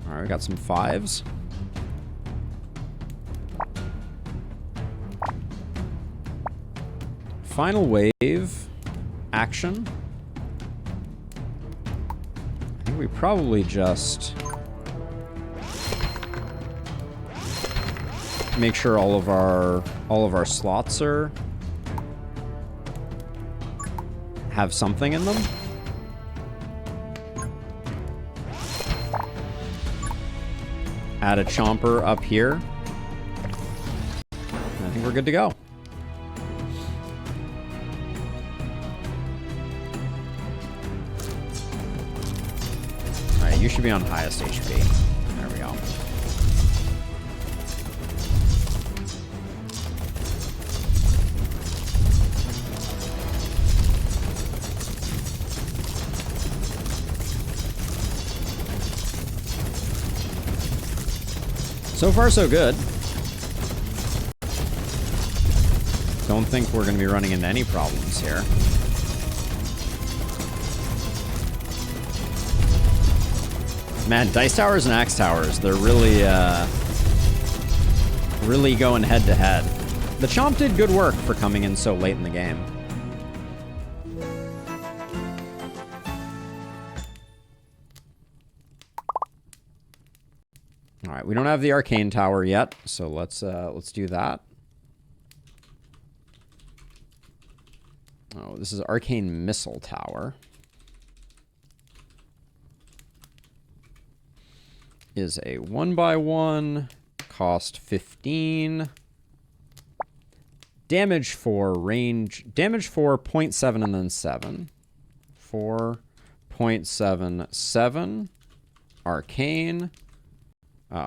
All right, we got some fives. Final wave action. We probably just make sure all of our slots have something in them. Add a chomper up here. And I think we're good to go. You should be on highest HP. There we go. So far, so good. Don't think we're going to be running into any problems here. Man, dice towers and axe towers, they're really, really going head to head. The chomp did good work for coming in so late in the game. All right, we don't have the arcane tower yet, so let's do that. Oh, this is arcane missile tower. Is a 1x1, cost 15. Damage 4, range, damage 4, 0.7 and then 7. 4.77. Arcane.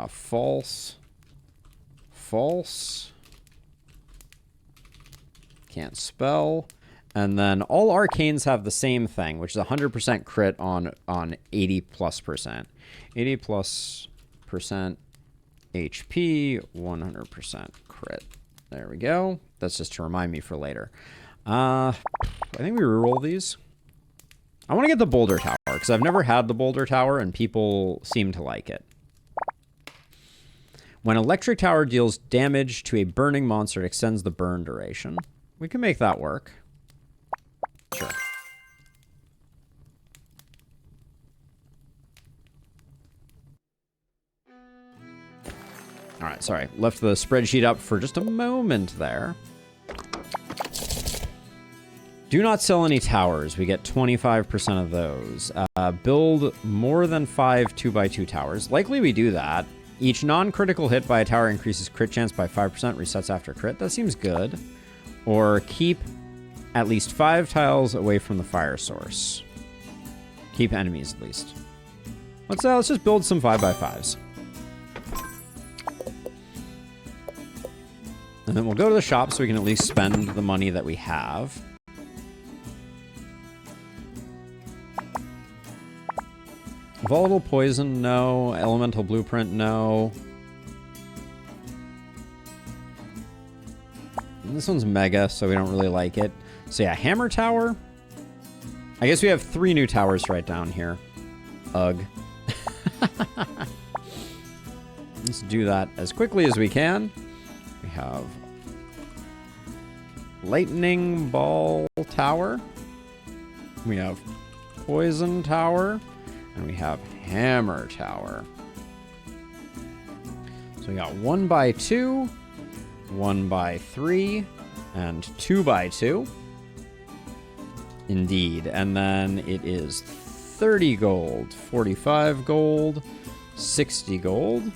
False. False. Can't spell. And then all arcanes have the same thing, which is 100% crit on 80+%. 80+% HP, 100% crit. There we go. That's just to remind me for later. I think we reroll these. I want to get the boulder tower, because I've never had the boulder tower, and people seem to like it. When electric tower deals damage to a burning monster, it extends the burn duration. We can make that work. Sure. All right, sorry. Left the spreadsheet up for just a moment there. Do not sell any towers. We get 25% of those. Build more than 5 2x2 towers. Likely we do that. Each non-critical hit by a tower increases crit chance by 5%, resets after crit. That seems good. Or keep at least 5 tiles away from the fire source. Keep enemies, at least. Let's just build some 5x5s. And then we'll go to the shop so we can at least spend the money that we have. Volatile poison, no. Elemental blueprint, no. And this one's mega, so we don't really like it. So yeah, hammer tower. I guess we have 3 new towers right down here. Ugh. Let's do that as quickly as we can. We have lightning ball tower. We have poison tower. And we have hammer tower. So we got 1x2, 1x3, and 2x2. Indeed. And then it is 30 gold, 45 gold, 60 gold.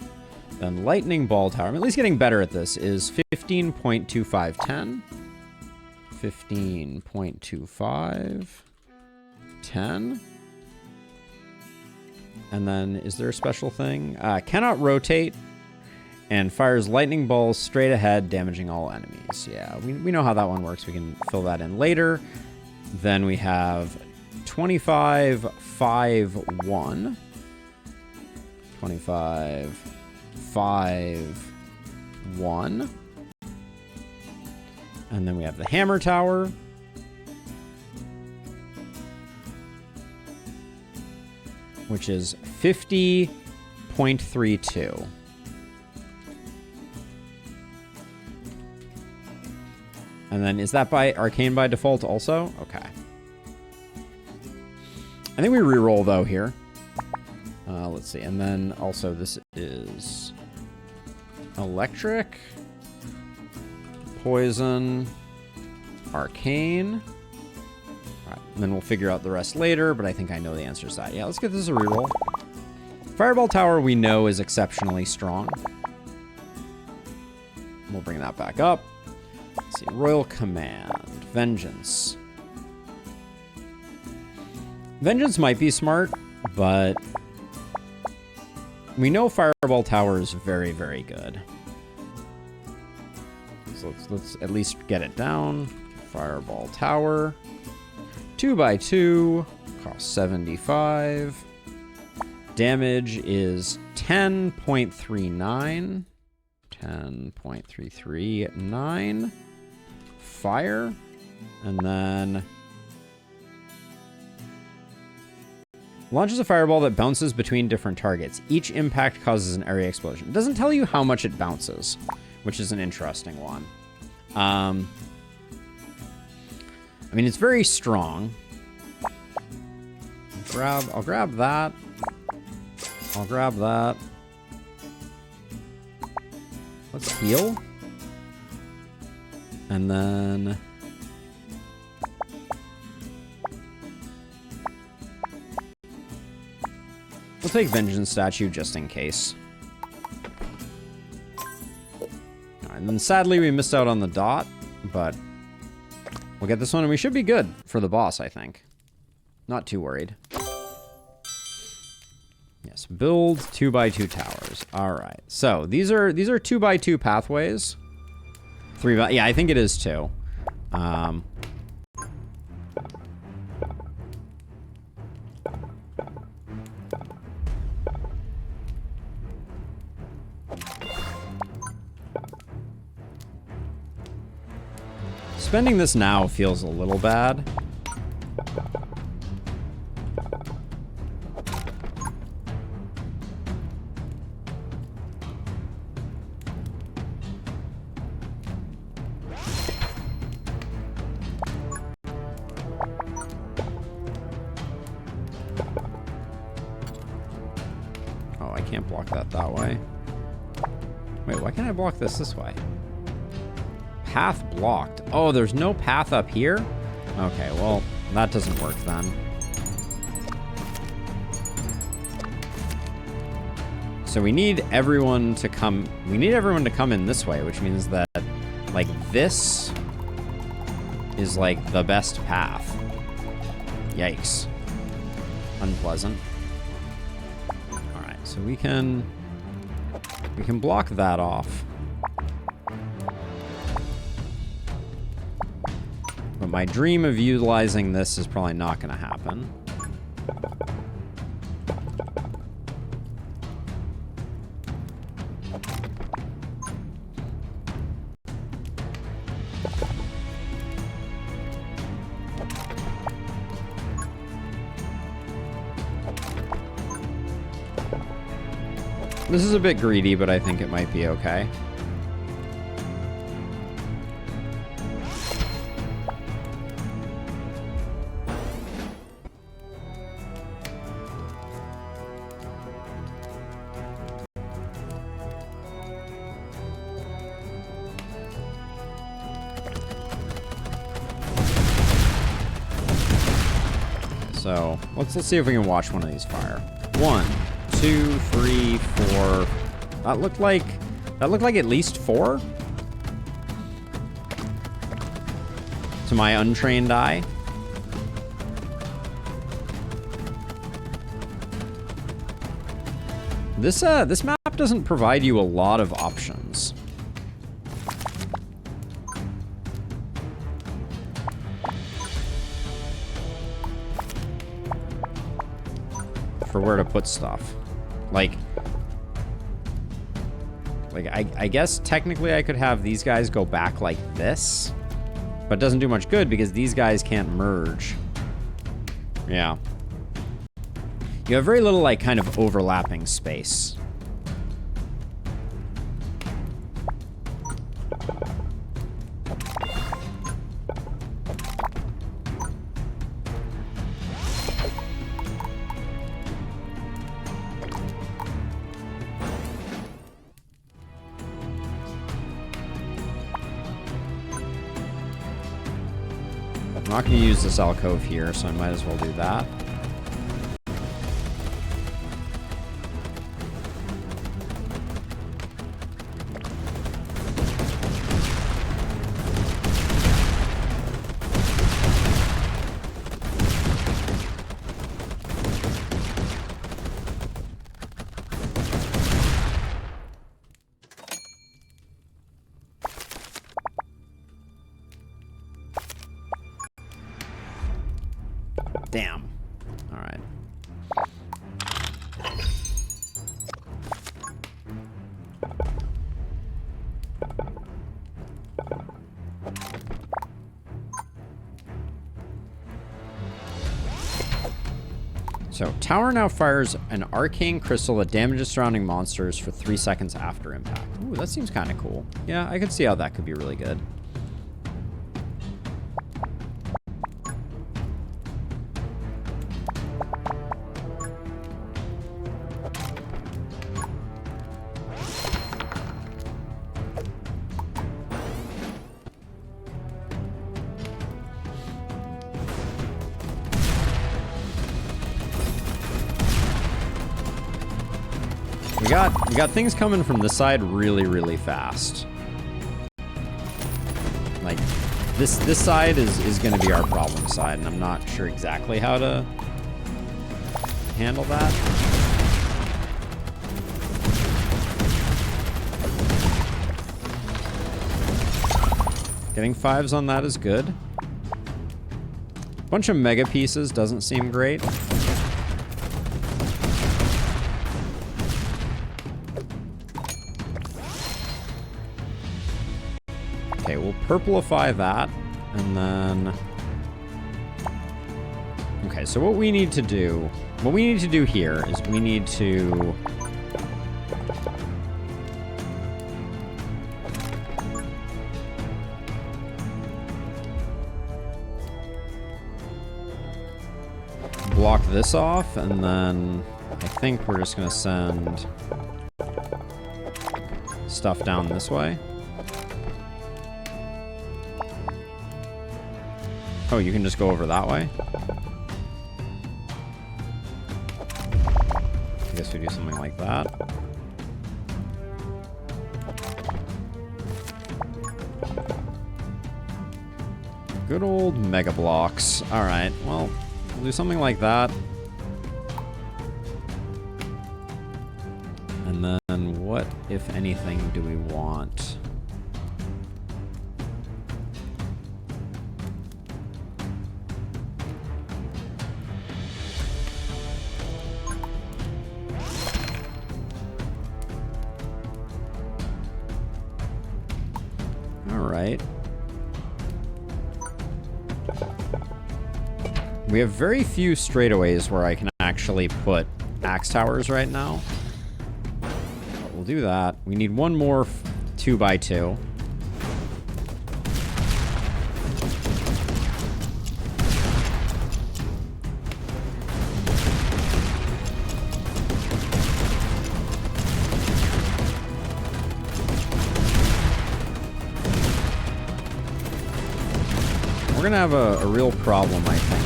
Then lightning ball tower. I'm at least getting better at this. Is 15.2510. 15.25. 10. And then, is there a special thing? Cannot rotate and fires lightning balls straight ahead, damaging all enemies. Yeah, we know how that one works. We can fill that in later. Then we have 25, 5, 1. 25, 5, 1. And then we have the hammer tower. Which is 50.32. And then is that by arcane by default also? Okay. I think we reroll though here. Let's see. And then also this is electric, poison, arcane. Alright, and then we'll figure out the rest later, but I think I know the answer to that. Yeah, let's get this a reroll. Fireball Tower we know is exceptionally strong. We'll bring that back up. Let's see, Royal Command, Vengeance. Vengeance might be smart, but we know Fireball Tower is very, very good. So let's at least get it down. Fireball Tower. 2x2, cost 75. Damage is 10.39. 10.339. Fire. And then launches a fireball that bounces between different targets. Each impact causes an area explosion. It doesn't tell you how much it bounces, which is an interesting one. I mean, it's very strong. I'll grab that. I'll grab that. Let's heal. And then we'll take Vengeance Statue just in case. Alright, and then sadly we missed out on the dot, but we'll get this one and we should be good for the boss, I think. Not too worried. Yes, build 2x2 towers. Alright, so these are 2x2 pathways. 3x, yeah, I think it is 2. Spending this now feels a little bad. Oh, I can't block that way. Wait, why can't I block this way? Path blocked. Oh, there's no path up here? Okay, well, that doesn't work then. So we need everyone to come in this way, which means that, like, this is, like, the best path. Yikes. unpleasant. All right, so we can block that off. But my dream of utilizing this is probably not going to happen. This is a bit greedy, but I think it might be okay. So let's see if we can watch one of these fire. 1, 2, 3, 4. That looked like at least 4 to my untrained eye. This map doesn't provide you a lot of options. For where to put stuff. Like I guess technically I could have these guys go back like this, but it doesn't do much good because these guys can't merge. Yeah. You have very little, like, kind of overlapping space. I'm not going to use this alcove here, so I might as well do that. Damn. All right. So, tower now fires an arcane crystal that damages surrounding monsters for 3 seconds after impact. Ooh, that seems kind of cool. Yeah, I could see how that could be really good. We got things coming from this side really, really fast. Like, this side is going to be our problem side, and I'm not sure exactly how to handle that. Getting 5s on that is good. Bunch of mega pieces doesn't seem great. Okay, we'll purplify that, and then... Okay, so what we need to do here is we need to... block this off, and then I think we're just gonna send stuff down this way. Oh, you can just go over that way? I guess we do something like that. Good old mega blocks. Alright, well, we'll do something like that. And then what, if anything, do we want? All right. We have very few straightaways where I can actually put axe towers right now. But we'll do that. We need one more 2x2. We're gonna have a real problem, I think,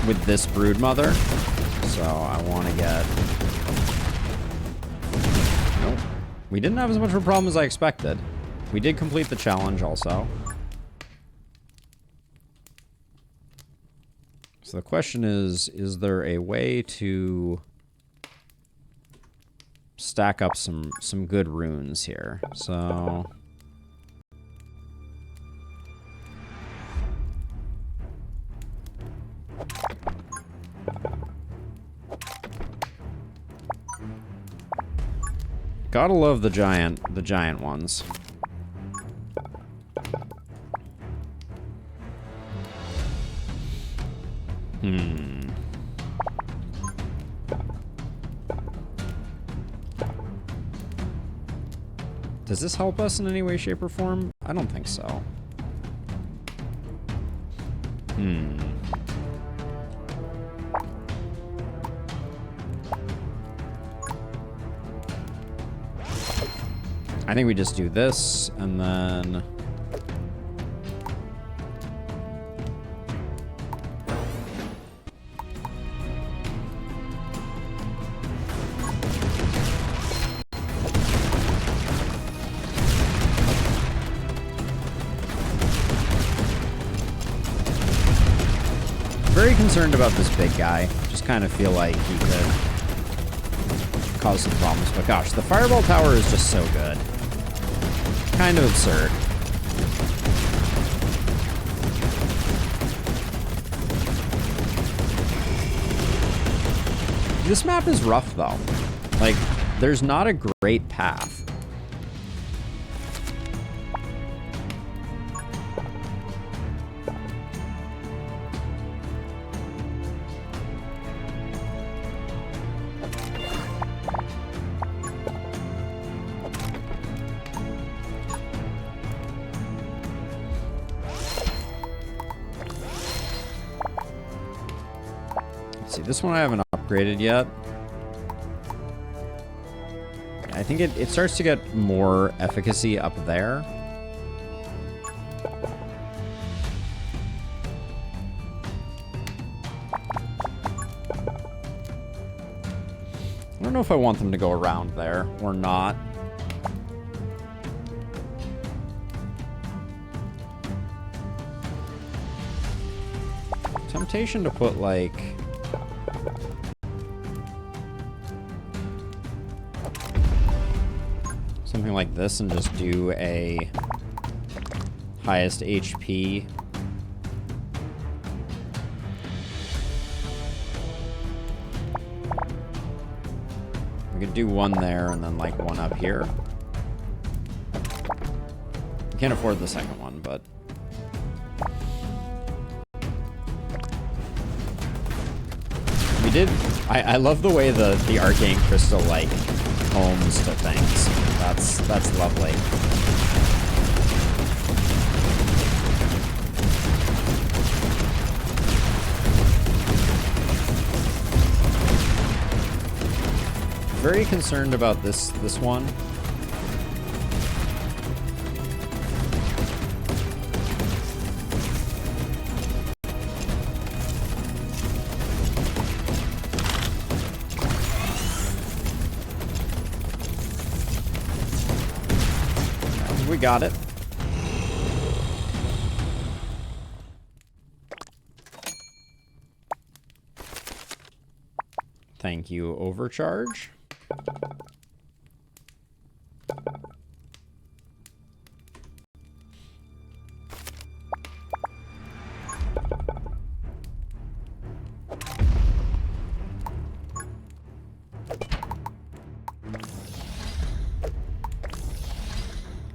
with this brood mother. So I want to get... Nope. We didn't have as much of a problem as I expected. We did complete the challenge also. So the question is there a way to stack up some good runes here? So... Gotta love the giant ones. Does this help us in any way, shape, or form? I don't think so. I think we just do this, and then... Very concerned about this big guy. Just kind of feel like he could cause some problems. But gosh, the fireball tower is just so good. Kind of absurd. This map is rough, though. Like, there's not a great path. This one I haven't upgraded yet. I think it starts to get more efficacy up there. I don't know if I want them to go around there or not. Temptation to put, like... something like this and just do a highest HP. We could do one there and then like one up here. We can't afford the second one, but... we did... I love the way the arcane crystal like homes to things. That's lovely. Very concerned about this one. We got it. Thank you, Overcharge.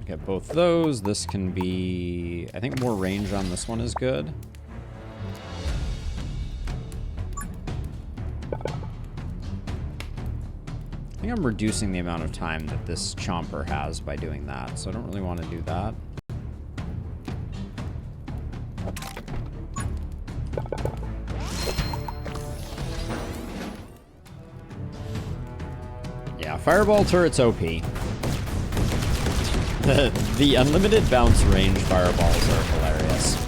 Get both those. This can be... I think more range on this one is good. I think I'm reducing the amount of time that this chomper has by doing that, so I don't really want to do that. Yeah, fireball turret's OP. The unlimited bounce range fireballs are hilarious.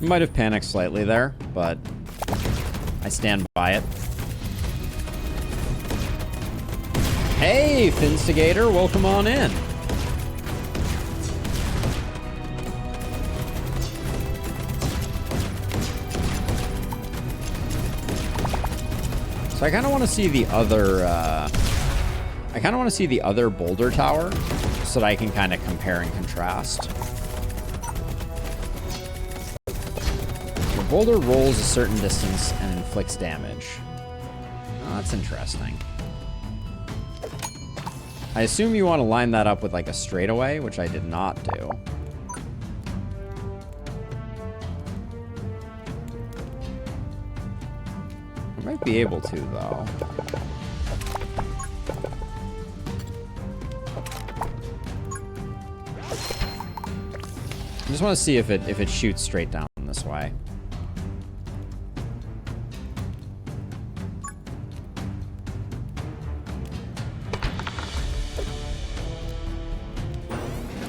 Might have panicked slightly there, but I stand by it. Hey, Finstigator, welcome on in. So I kind of want to see the other, boulder tower so that I can kind of compare and contrast. Boulder rolls a certain distance and inflicts damage. Oh, that's interesting. I assume you want to line that up with like a straightaway, which I did not do. I might be able to, though. I just want to see if it shoots straight down this way.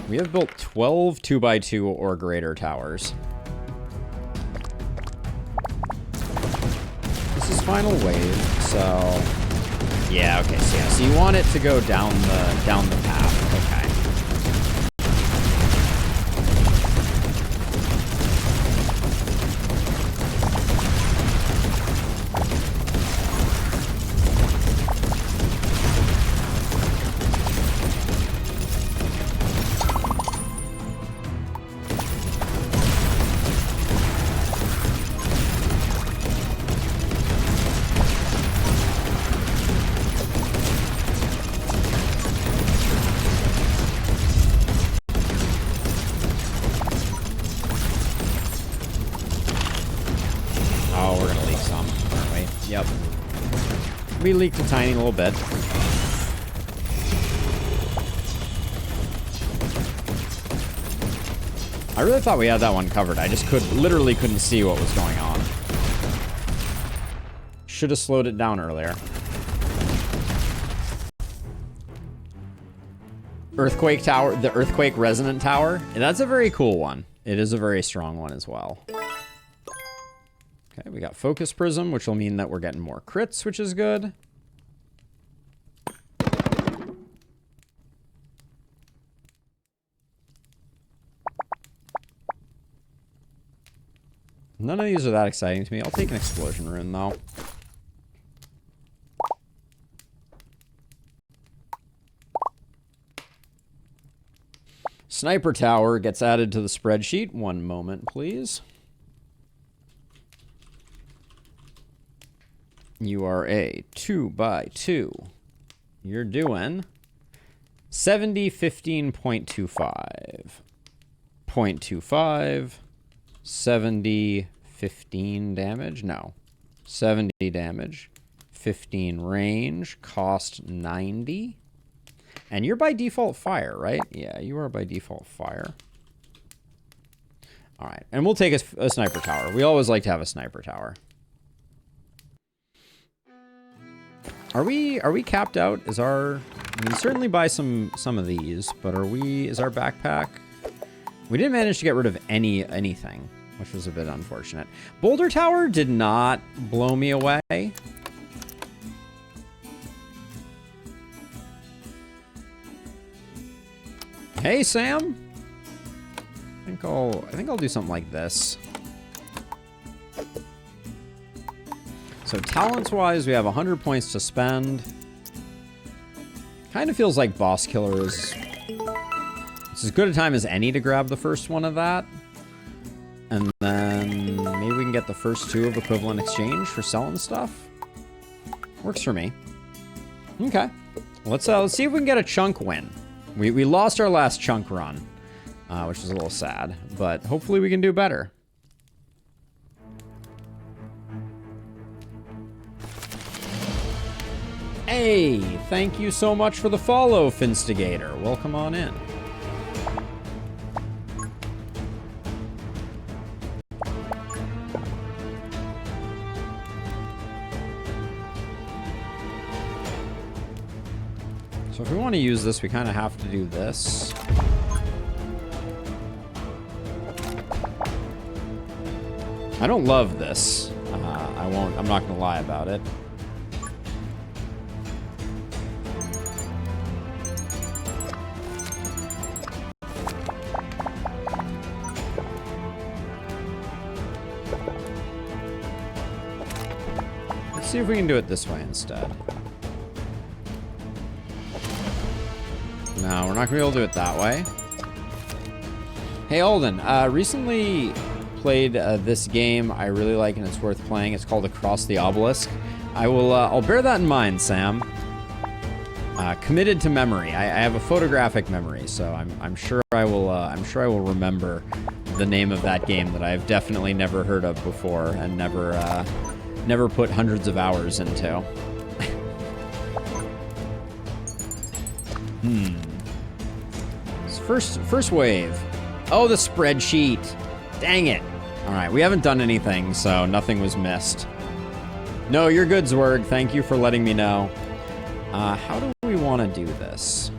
We have built 12 2x2 or greater towers. This is final wave, so yeah, okay, so yeah, so you want it to go down the path, okay. We leaked a tiny little bit. I really thought we had that one covered. I just literally couldn't see what was going on. Should have slowed it down earlier. Earthquake tower, the earthquake resonant tower. And that's a very cool one. It is a very strong one as well. Okay, we got Focus Prism, which will mean that we're getting more crits, which is good. None of these are that exciting to me. I'll take an Explosion Rune, though. Sniper Tower gets added to the spreadsheet. One moment, please. You are a 2x2. You're doing 70, 15.25. 0.25. 70, 15 damage? No. 70 damage. 15 range. Cost 90. And you're by default fire, right? Yeah, you are by default fire. All right, and we'll take a sniper tower. We always like to have a sniper tower. Are we capped out? Is our... We can certainly buy some of these, but is our backpack... We didn't manage to get rid of anything, which was a bit unfortunate. Boulder Tower did not blow me away. Hey, Sam. I think I'll do something like this. So talents-wise, we have 100 points to spend. Kind of feels like Boss Killer is... It's as good a time as any to grab the first one of that. And then maybe we can get the first 2 of Equivalent Exchange for selling stuff. Works for me. Okay. Let's see if we can get a chunk win. We lost our last chunk run, which is a little sad, but hopefully we can do better. Hey, thank you so much for the follow, Finstigator. Welcome on in. So if we want to use this, we kind of have to do this. I don't love this. I'm not going to lie about it. Let's see if we can do it this way instead. No, we're not going to be able to do it that way. Hey, Alden, recently played this game I really like and it's worth playing. It's called Across the Obelisk. I'll bear that in mind, Sam. Committed to memory. I have a photographic memory, so I'm sure I will remember the name of that game that I've definitely never heard of before and never put hundreds of hours into. First wave. Oh, the spreadsheet. Dang it. All right, we haven't done anything, so nothing was missed. No, you're good, Zwerg. Thank you for letting me know. How do we want to do this?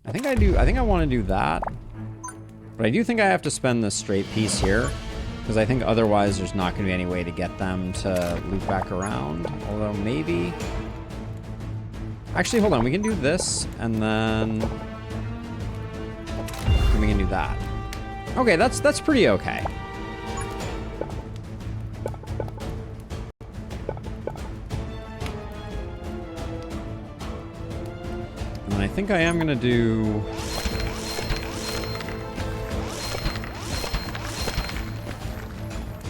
I think I want to do that. But I do think I have to spend this straight piece here, because I think otherwise there's not going to be any way to get them to loop back around. Although maybe... Actually, hold on. We can do this, and then we can do that. Okay, that's pretty okay. And I think I am gonna do...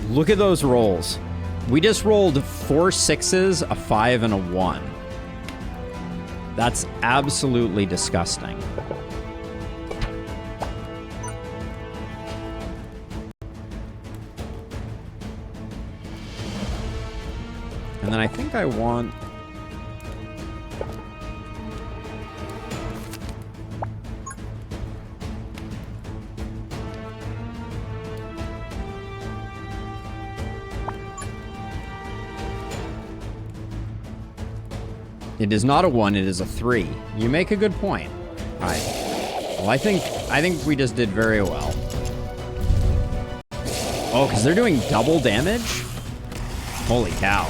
Look at those rolls. We just rolled 4 6s, a 5, and a 1. That's absolutely disgusting. And then I think I want... It is not a 1, it is a 3. You make a good point. All right. Well, I think we just did very well. Oh, because they're doing double damage? Holy cow.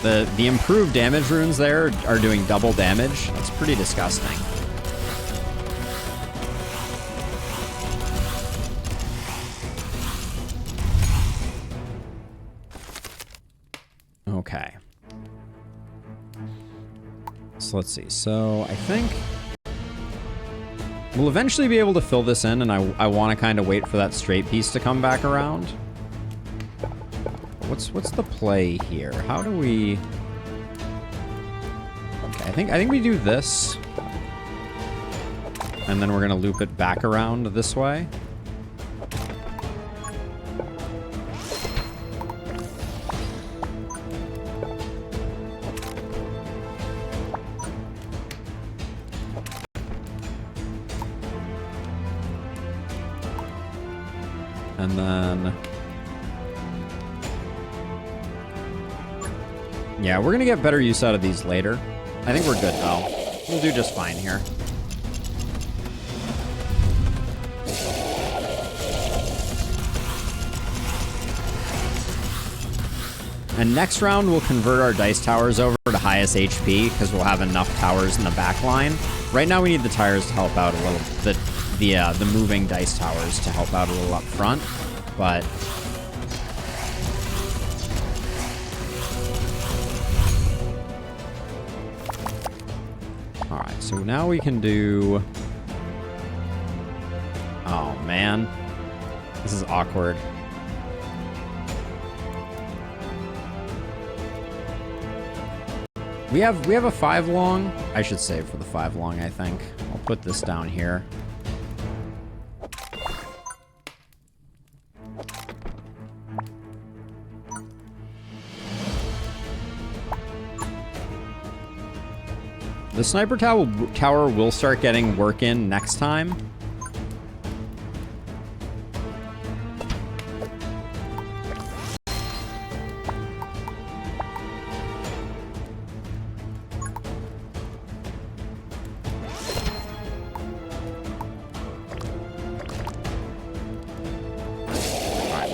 The improved damage runes there are doing double damage. That's pretty disgusting. Okay. So let's see. So I think we'll eventually be able to fill this in, and I want to kind of wait for that straight piece to come back around. What's the play here? How do we... Okay, I think we do this. And then we're going to loop it back around this way. And then... yeah, we're gonna get better use out of these later. I think we're good, though. We'll do just fine here. And next round, we'll convert our dice towers over to highest HP, because we'll have enough towers in the back line. Right now, we need the tires to help out a little bit. The moving dice towers to help out a little up front, but... alright, so now we can do... oh, man. This is awkward. We have a 5 long. I should save for the 5 long, I think. I'll put this down here. The sniper tower will start getting work in next time.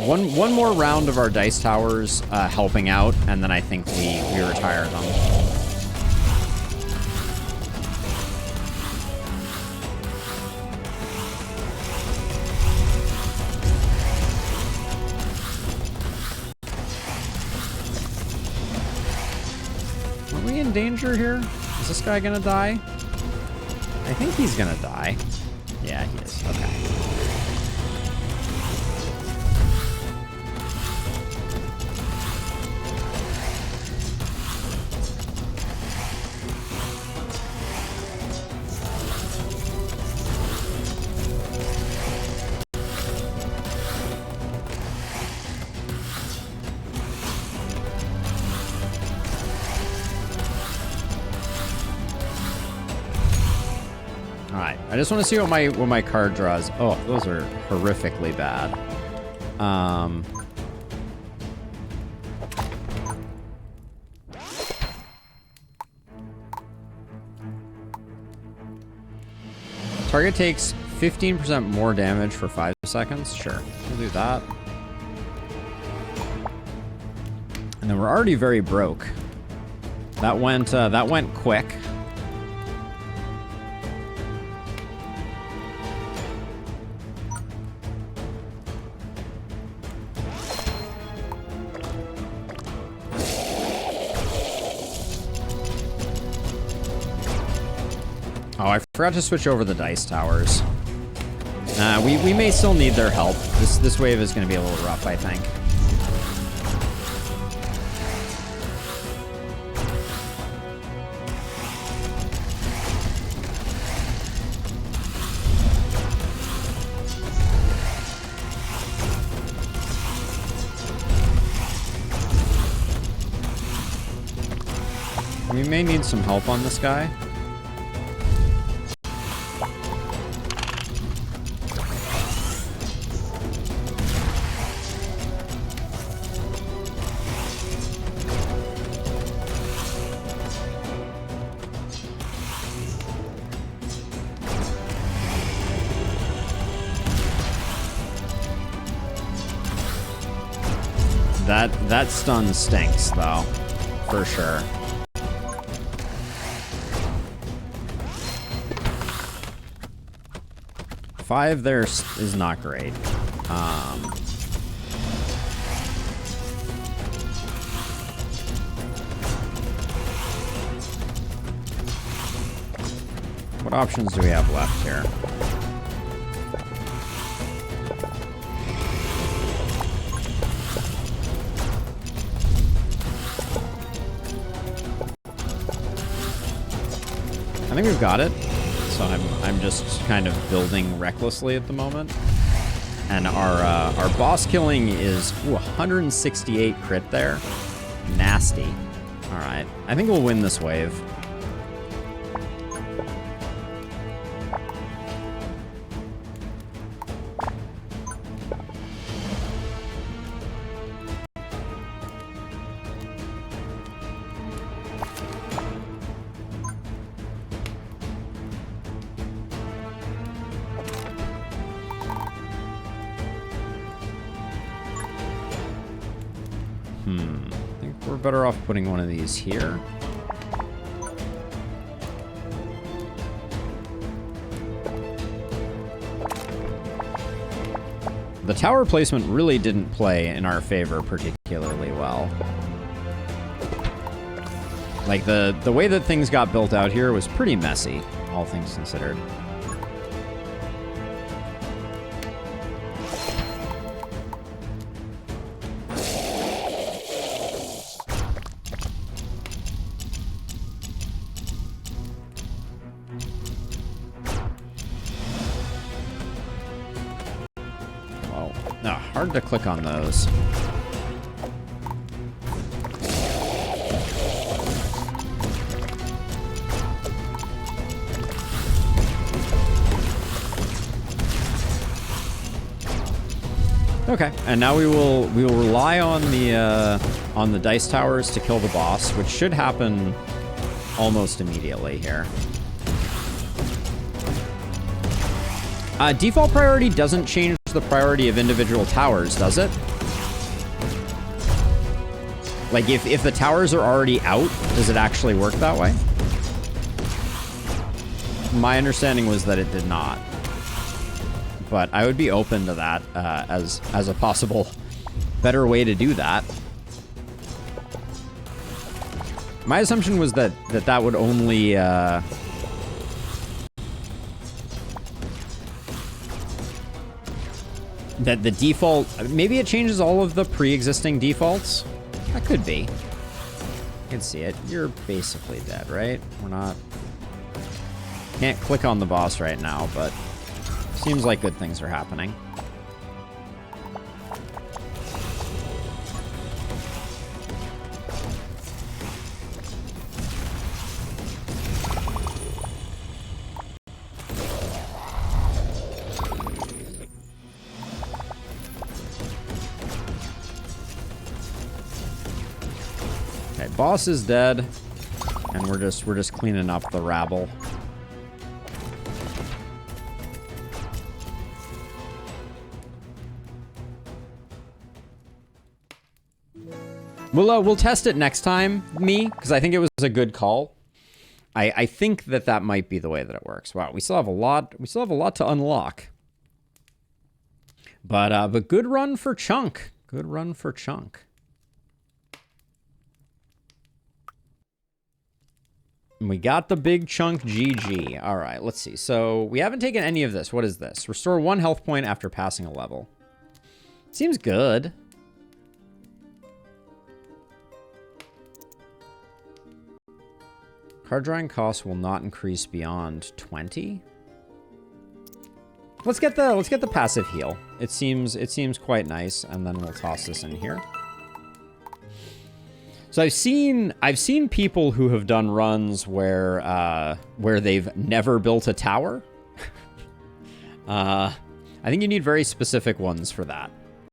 One more round of our dice towers helping out, and then I think we retire them. Are we in danger here? Is this guy gonna die? I think he's gonna die. Yeah, he is. Okay. I just want to see what my card draws. Oh, those are horrifically bad. Target takes 15% more damage for 5 seconds. Sure, we'll do that. And then we're already very broke. That went quick. Oh, I forgot to switch over the dice towers. We may still need their help. This wave is going to be a little rough, I think. We may need some help on this guy. That stun stinks, though, for sure. Five there is not great. What options do we have left here? I think we've got it. So I'm just kind of building recklessly at the moment. And our boss killing is 168 crit there. Nasty. All right. I think we'll win this wave. better off putting one of these here. The tower placement really didn't play in our favor particularly well. Like, the way that things got built out here was pretty messy, all things considered. Hard to click on those. Okay, and now we will rely on the dice towers to kill the boss, which should happen almost immediately here. Default priority doesn't change the priority of individual towers, does it? Like, if the towers are already out, does it actually work that way? My understanding was that it did not. But I would be open to that as a possible better way to do that. My assumption was that would only... that the default, maybe it changes all of the pre-existing defaults? That could be. I can see it. You're basically dead, right? We're not... Can't click on the boss right now, but seems like good things are happening. Boss is dead, and we're just cleaning up the rabble. We'll test it next time, because I think it was a good call. I think that might be the way that it works. Wow, we still have a lot to unlock. But good run for Chunk. Good run for Chunk. We got the big chunk GG. All right, let's see. So we haven't taken any of this. What is this? Restore 1 health point after passing a level. Seems good. Card drawing costs will not increase beyond 20. Let's get the passive heal. It seems quite nice, and then we'll toss this in here. So I've seen people who have done runs where they've never built a tower. I think you need very specific ones for that.